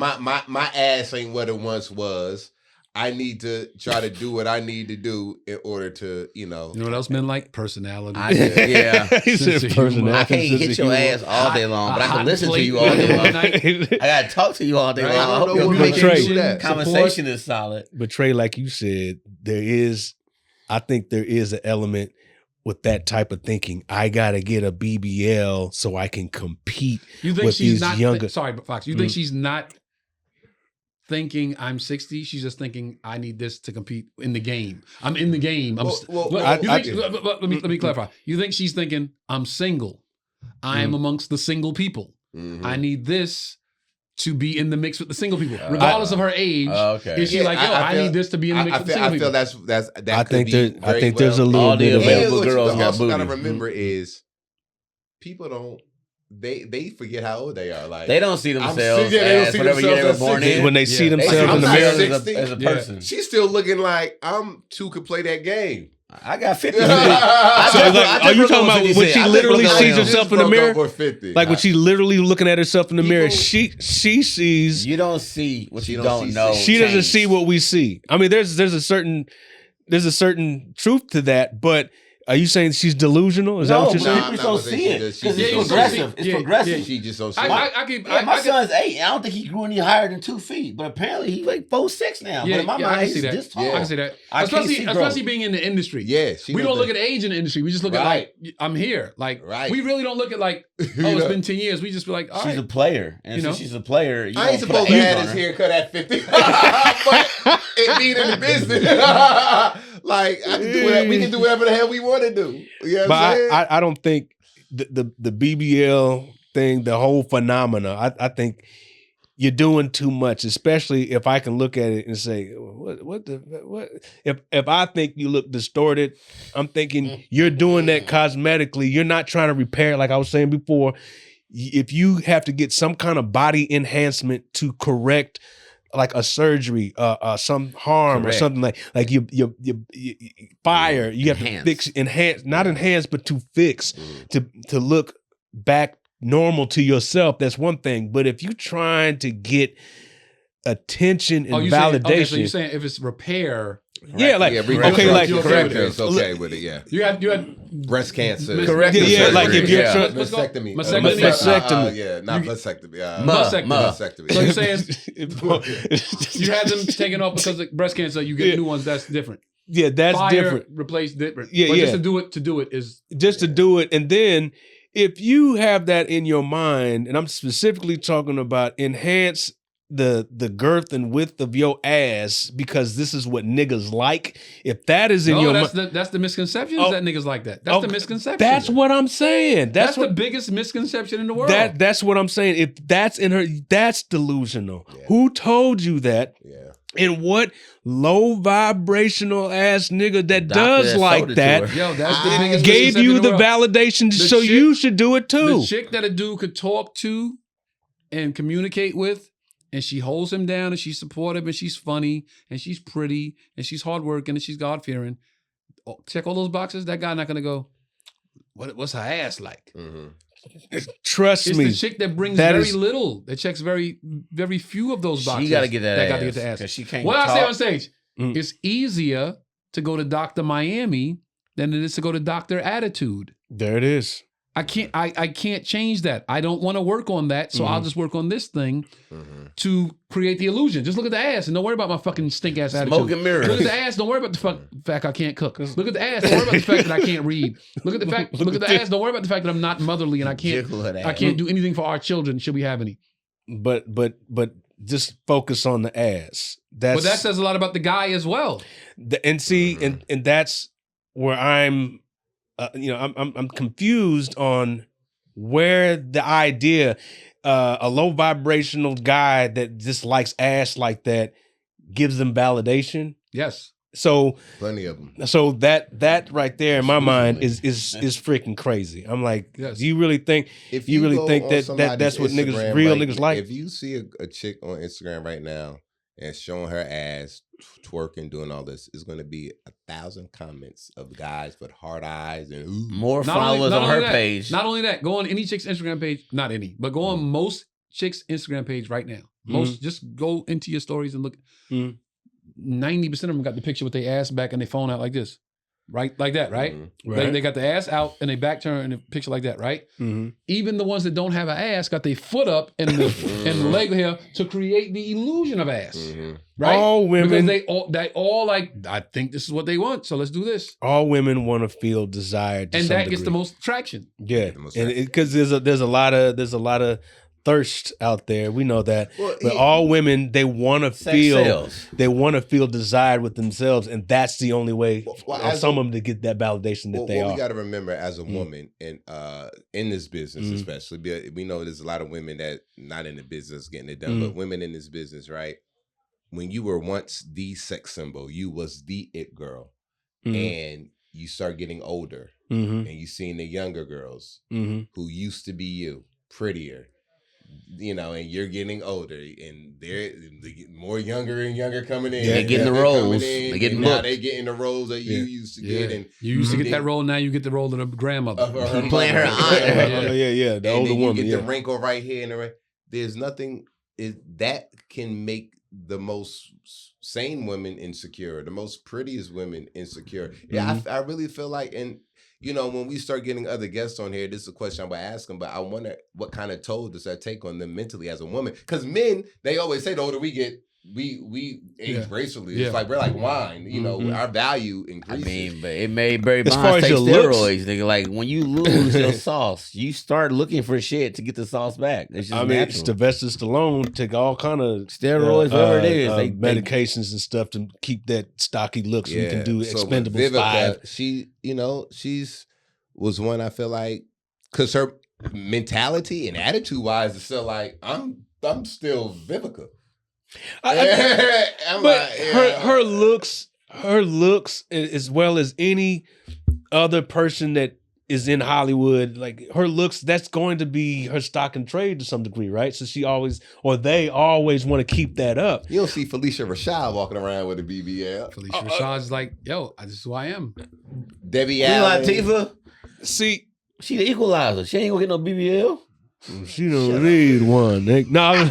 E: My ass ain't what it once was. I need to try to do what I need to do in order to,
A: You know what else men like? Personality.
B: Yeah.
D: He said
A: Sense of
D: personality.
A: humor.
B: I can't hit your ass all day long, but I can listen to you all day long. I gotta talk to you all day long.
E: I
B: I
E: don't
B: hope
E: know
B: your
E: what
D: makes you
B: conversation,
D: do
E: that.
B: conversation is solid.
D: But Trey, like you said, I think there is an element with that type of thinking. I gotta get a BBL so I can compete.
A: You think
D: with
A: she's
D: these
A: not
D: younger-
A: sorry, but Fox, you think she's not thinking I'm 60? She's just thinking I need this to compete in the game. I'm in the game. Let me clarify. You think she's thinking I'm single? I am amongst the single people.
E: Mhm.
A: I need this to be in the mix with the single people, regardless of her age.
B: Okay.
A: Is she
E: Yeah,
A: like, yo, I
E: feel-
A: need this to be in the mix with the single
E: I
A: people?
E: feel that
D: I
E: could
D: think
E: be
D: that I
E: very
D: think there's a
E: well.
D: little
B: All the
D: bit of
B: available
E: And what you
B: girls got
E: also gotta
B: booty.
E: remember is people don't they forget how old they are. Like
B: They don't see themselves
E: they don't
B: as
E: see
B: whatever year they were
E: themselves
B: born
E: as 60.
B: in.
D: when they see
A: Yeah.
D: themselves
E: I'm
D: in the
E: not
D: mirror.
E: 60.
B: as a
A: Yeah.
B: person.
E: She's still looking like I'm two could play that game.
B: I got 50.
D: So, like, are you talking about when she literally sees herself in the mirror? Like when she's literally looking at herself in the mirror, she sees.
B: You don't see what
E: She
B: you
E: don't
B: don't
E: see
B: know.
D: She doesn't
B: change.
D: see what we see. I mean, there's a certain truth to that, but are you saying she's delusional? Is that
B: No,
D: what you're
B: but
D: saying?
B: people just don't see it because
A: Yeah,
B: it's
A: you don't
B: progressive.
A: see-
B: It's
A: yeah,
B: progressive.
E: She just don't see.
B: My son's 8. I don't think he grew any higher than 2 feet, but apparently he's like 4'6" now.
A: Yeah,
B: but in my
A: yeah, I
B: mind,
A: can
B: he's
A: see that.
B: this tall.
A: I can see that.
B: I can't see growth.
A: Especially being in the industry.
E: Yeah,
A: We don't look at age in the industry. We just look at like, I'm here. Like,
E: Right.
A: we really don't look at like, oh, it's been 10 years. We just be like, all
B: She's
A: right.
B: a player, and
A: You know?
B: since she's a player, you
E: I ain't
B: don't put
E: supposed to
B: an age
E: have
B: on
E: this
B: her.
E: haircut at 50, but it being in the business, like we can do whatever the hell we want to do. You know what I'm saying?
D: But I don't think the BBL thing, the whole phenomena. I think you're doing too much, especially if I can look at it and say, what? If I think you look distorted, I'm thinking you're doing that cosmetically. You're not trying to repair, like I was saying before. If you have to get some kind of body enhancement to correct, like a surgery, some harm or something like you fire, you have to fix, not enhance, but to fix, to look back normal to yourself. That's one thing. But if you're trying to get attention and validation,
A: so you're saying if it's repair,
E: okay, like correct, it's okay with it. Yeah,
A: you had
E: breast cancer,
B: correct?
D: Yeah, like if you're
E: mastectomy, not vasectomy, mastectomy.
A: So you're saying you had them taken off because of breast cancer, you get new ones. That's different.
D: Yeah, that's
A: Fire,
D: different.
A: Replace different.
D: Yeah,
A: but
D: yeah.
A: Just to do it is
D: just to do it, and then if you have that in your mind, and I'm specifically talking about enhance the girth and width of your ass because this is what niggas like. If that is in your mind,
A: that's the misconception. Is that niggas like that? That's the misconception.
D: That's what I'm saying.
A: That's the biggest misconception in the world.
D: That's what I'm saying. If that's in her, that's delusional. Yeah. Who told you that?
E: Yeah.
D: And what low vibrational ass nigga that does like that?
A: Yo, that's the biggest
D: gave you the
A: world.
D: validation, so you should do it too.
A: The chick that a dude could talk to and communicate with, and she holds him down, and she's supportive, and she's funny, and she's pretty, and she's hardworking, and she's God-fearing. Check all those boxes. That guy not gonna go, what's her ass like?
E: Mm-hmm.
D: Trust me.
A: It's the chick that brings very little. That checks very, very few of those boxes.
B: She got to get that ass.
A: Got to get the ass.
B: She can't
A: what
B: talk.
A: I say on stage, it's easier to go to Dr. Miami than it is to go to Dr. Attitude.
D: There it is.
A: I can't change that. I don't want to work on that, so I'll just work on this thing to create the illusion. Just look at the ass and don't worry about my fucking stink ass attitude.
B: Smoke and mirrors.
A: Look at the ass. Don't worry about the fact I can't cook. Look at the ass. Don't worry about the fact that I can't read. Look at the fact. Look at the ass. Don't worry about the fact that I'm not motherly and I can't do anything for our children. Should we have any?
D: But just focus on the ass.
A: But that says a lot about the guy as well.
D: And that's where I'm. I'm confused on where the idea, a low vibrational guy that just likes ass like that gives them validation.
A: Yes.
D: So
E: plenty of them.
D: So that right there in my mind is freaking crazy. I'm like, do you really think that's what real niggas like?
E: If you see a chick on Instagram right now and showing her ass, twerking, doing all this, is going to be 1,000 comments of guys with hard eyes and
B: more followers on her page.
A: Not only that, go on any chick's Instagram page. Not any, but go on most chicks' Instagram page right now. Most, just go into your stories and look. 90% of them got the picture with their ass back and their phone out like this. Right? Like that, right?
D: Right.
A: They got the ass out and they back turn in a picture like that, right? Even the ones that don't have an ass got their foot up and the leg here to create the illusion of ass. Right?
D: All women,
A: because they all like, I think this is what they want, so let's do this.
D: All women want to feel desired,
A: and that gets the most traction.
D: Yeah, and because there's a lot of thirst out there. We know that. But all women, they want to feel desired with themselves, and that's the only way for some of them to get that validation that they are.
E: We got to remember as a woman and in this business, especially, we know there's a lot of women that not in the business getting it done, but women in this business, right? When you were once the sex symbol, you was the it girl, and you start getting older, and you seeing the younger girls who used to be you, prettier. And you're getting older, and they're more younger and younger coming in.
B: They're getting the roles. They're getting
E: now they getting the roles that you used to get. And
A: you used to get that role. Now you get the role of the grandmother.
B: Playing her aunt.
D: The older woman.
E: You get the wrinkle right here. And there's nothing that can make the most sane women insecure, the most prettiest women insecure. Yeah, I really feel like, and when we start getting other guests on here, this is a question I'm going to ask them, but I wonder what kind of toll does that take on them mentally as a woman? Because men, they always say the older we get, we age gracefully. It's like we're like wine, our value increases.
B: I mean, but it made Barry Bonds take steroids. Nigga, like when you lose your sauce, you start looking for shit to get the sauce back. It's just natural.
D: Sylvester Stallone take all kind of
B: steroids, whatever it is,
D: medications and stuff to keep that stocky look so you can do Expendables
E: Vivica,
D: 5.
E: She, she's was one I feel like, because her mentality and attitude wise is still like, I'm I'm still Vivica.
D: Her looks, as well as any other person that is in Hollywood, like her looks, that's going to be her stock and trade to some degree, right? So they always want to keep that up.
E: You don't see Felicia Rashad walking around with a BBL.
A: Felicia Rashad's like, yo, this is who I am.
E: Debbie
B: Queen
E: Allen.
B: Latifah,
D: See,
B: she the equalizer. She ain't gonna get no BBL.
D: she don't need one. No,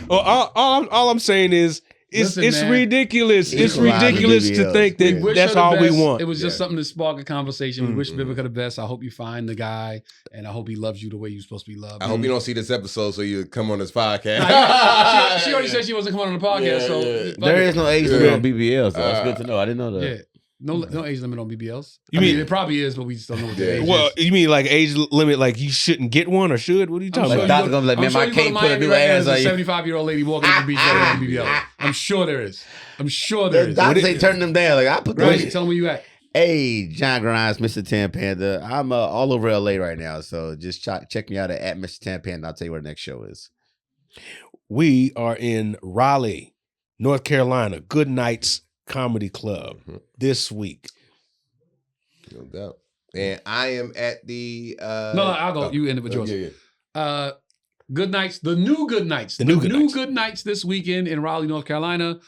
D: all I'm saying is it's
A: Listen, man.
D: ridiculous. It's
B: Equalizer
D: ridiculous to
B: BBLs.
D: think
A: We
D: that
A: wish
D: that's
A: her the
D: all we
A: best.
D: want.
A: It was just something to spark a conversation. We wish
E: Mm-hmm.
A: Vivica the best. I hope you find the guy, and I hope he loves you the way you're supposed to be loved.
E: I hope you don't see this episode so you come on this podcast.
A: She already said she wasn't coming on the podcast,
E: Yeah,
A: so
E: yeah.
A: fuck
B: There
A: it.
B: is no age limit on BBLs, so that's good to know. I didn't know that.
A: Yeah. No age limit on BBLs.
D: You
A: I mean,
D: mean-
A: it probably is, but we just don't know what the
E: Yeah.
A: age
D: Well,
A: is.
D: you mean like age limit, like you shouldn't get one or should? What are you talking
A: I'm
B: Like,
D: about?
B: doctor gonna be like, man, my
A: you go to
B: can't put a
A: Miami
B: new
A: right now,
B: ass
A: there's
B: on
A: a
B: you.
A: 75-year-old lady walking on the beach right on BBL. I'm sure there is. I'm sure there
B: The
A: is.
B: doctors ain't turning them down. Like I put
A: Right?
B: those.
A: Tell me where you at.
B: Hey, John Grimes, Mr. Tan Panda. I'm all over LA right now, so just check me out at Mr. Tan Panda. I'll tell you where the next show is.
D: We are in Raleigh, North Carolina, Good Nights Comedy Club this week.
E: No doubt. And I am at the
A: No, I'll go. You end it with yours.
E: Yeah.
A: Good Nights, the new Good Nights.
D: The new Good
A: Nights this weekend in Raleigh, North Carolina.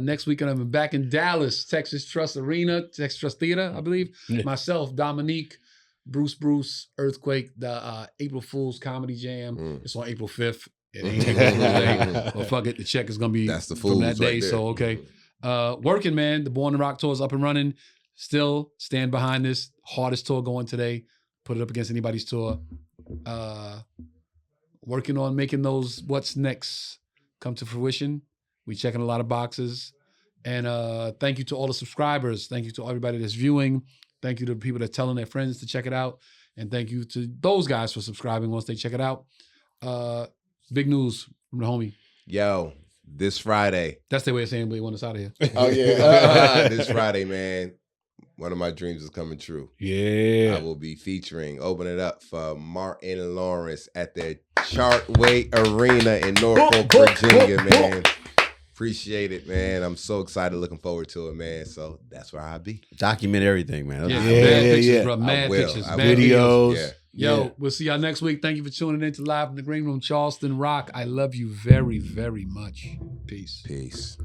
A: Next weekend, I'm back in Dallas, Texas Trust Arena, Texas Trust Theater, I believe.
D: Yeah.
A: Myself, Dominique, Bruce, Earthquake, the April Fool's Comedy Jam. It's on April 5th. It ain't April Fool's Day. Well, fuck it. The check is going to be
E: That's the
A: from that
E: Fool's right
A: day.
E: there.
A: So, okay. Working, man. The Born to Rock tour is up and running. Still stand behind this. Hardest tour going today. Put it up against anybody's tour. Working on making those what's next come to fruition. We checking a lot of boxes. And thank you to all the subscribers. Thank you to everybody that's viewing. Thank you to the people that are telling their friends to check it out. And thank you to those guys for subscribing once they check it out. Big news from the homie.
E: Yo, this Friday.
A: That's their way of saying we want us out of here.
E: Oh, yeah. This Friday, man. One of my dreams is coming true.
D: Yeah.
E: I will be featuring, open it up for Martin Lawrence at the Chartway Arena in Norfolk, Virginia, man. Appreciate it, man. I'm so excited, looking forward to it, man. So that's where I'll be.
B: Document everything, man.
A: Yeah,
D: Yeah,
A: bad pictures,
D: yeah.
A: bro. Mad pictures.
E: I
A: Bad
E: will.
A: videos.
D: Videos.
E: Yeah.
A: Yo, we'll see y'all next week. Thank you for tuning in to Live in the Green Room. Charleston Rock. I love you very, very much. Peace.
E: Peace.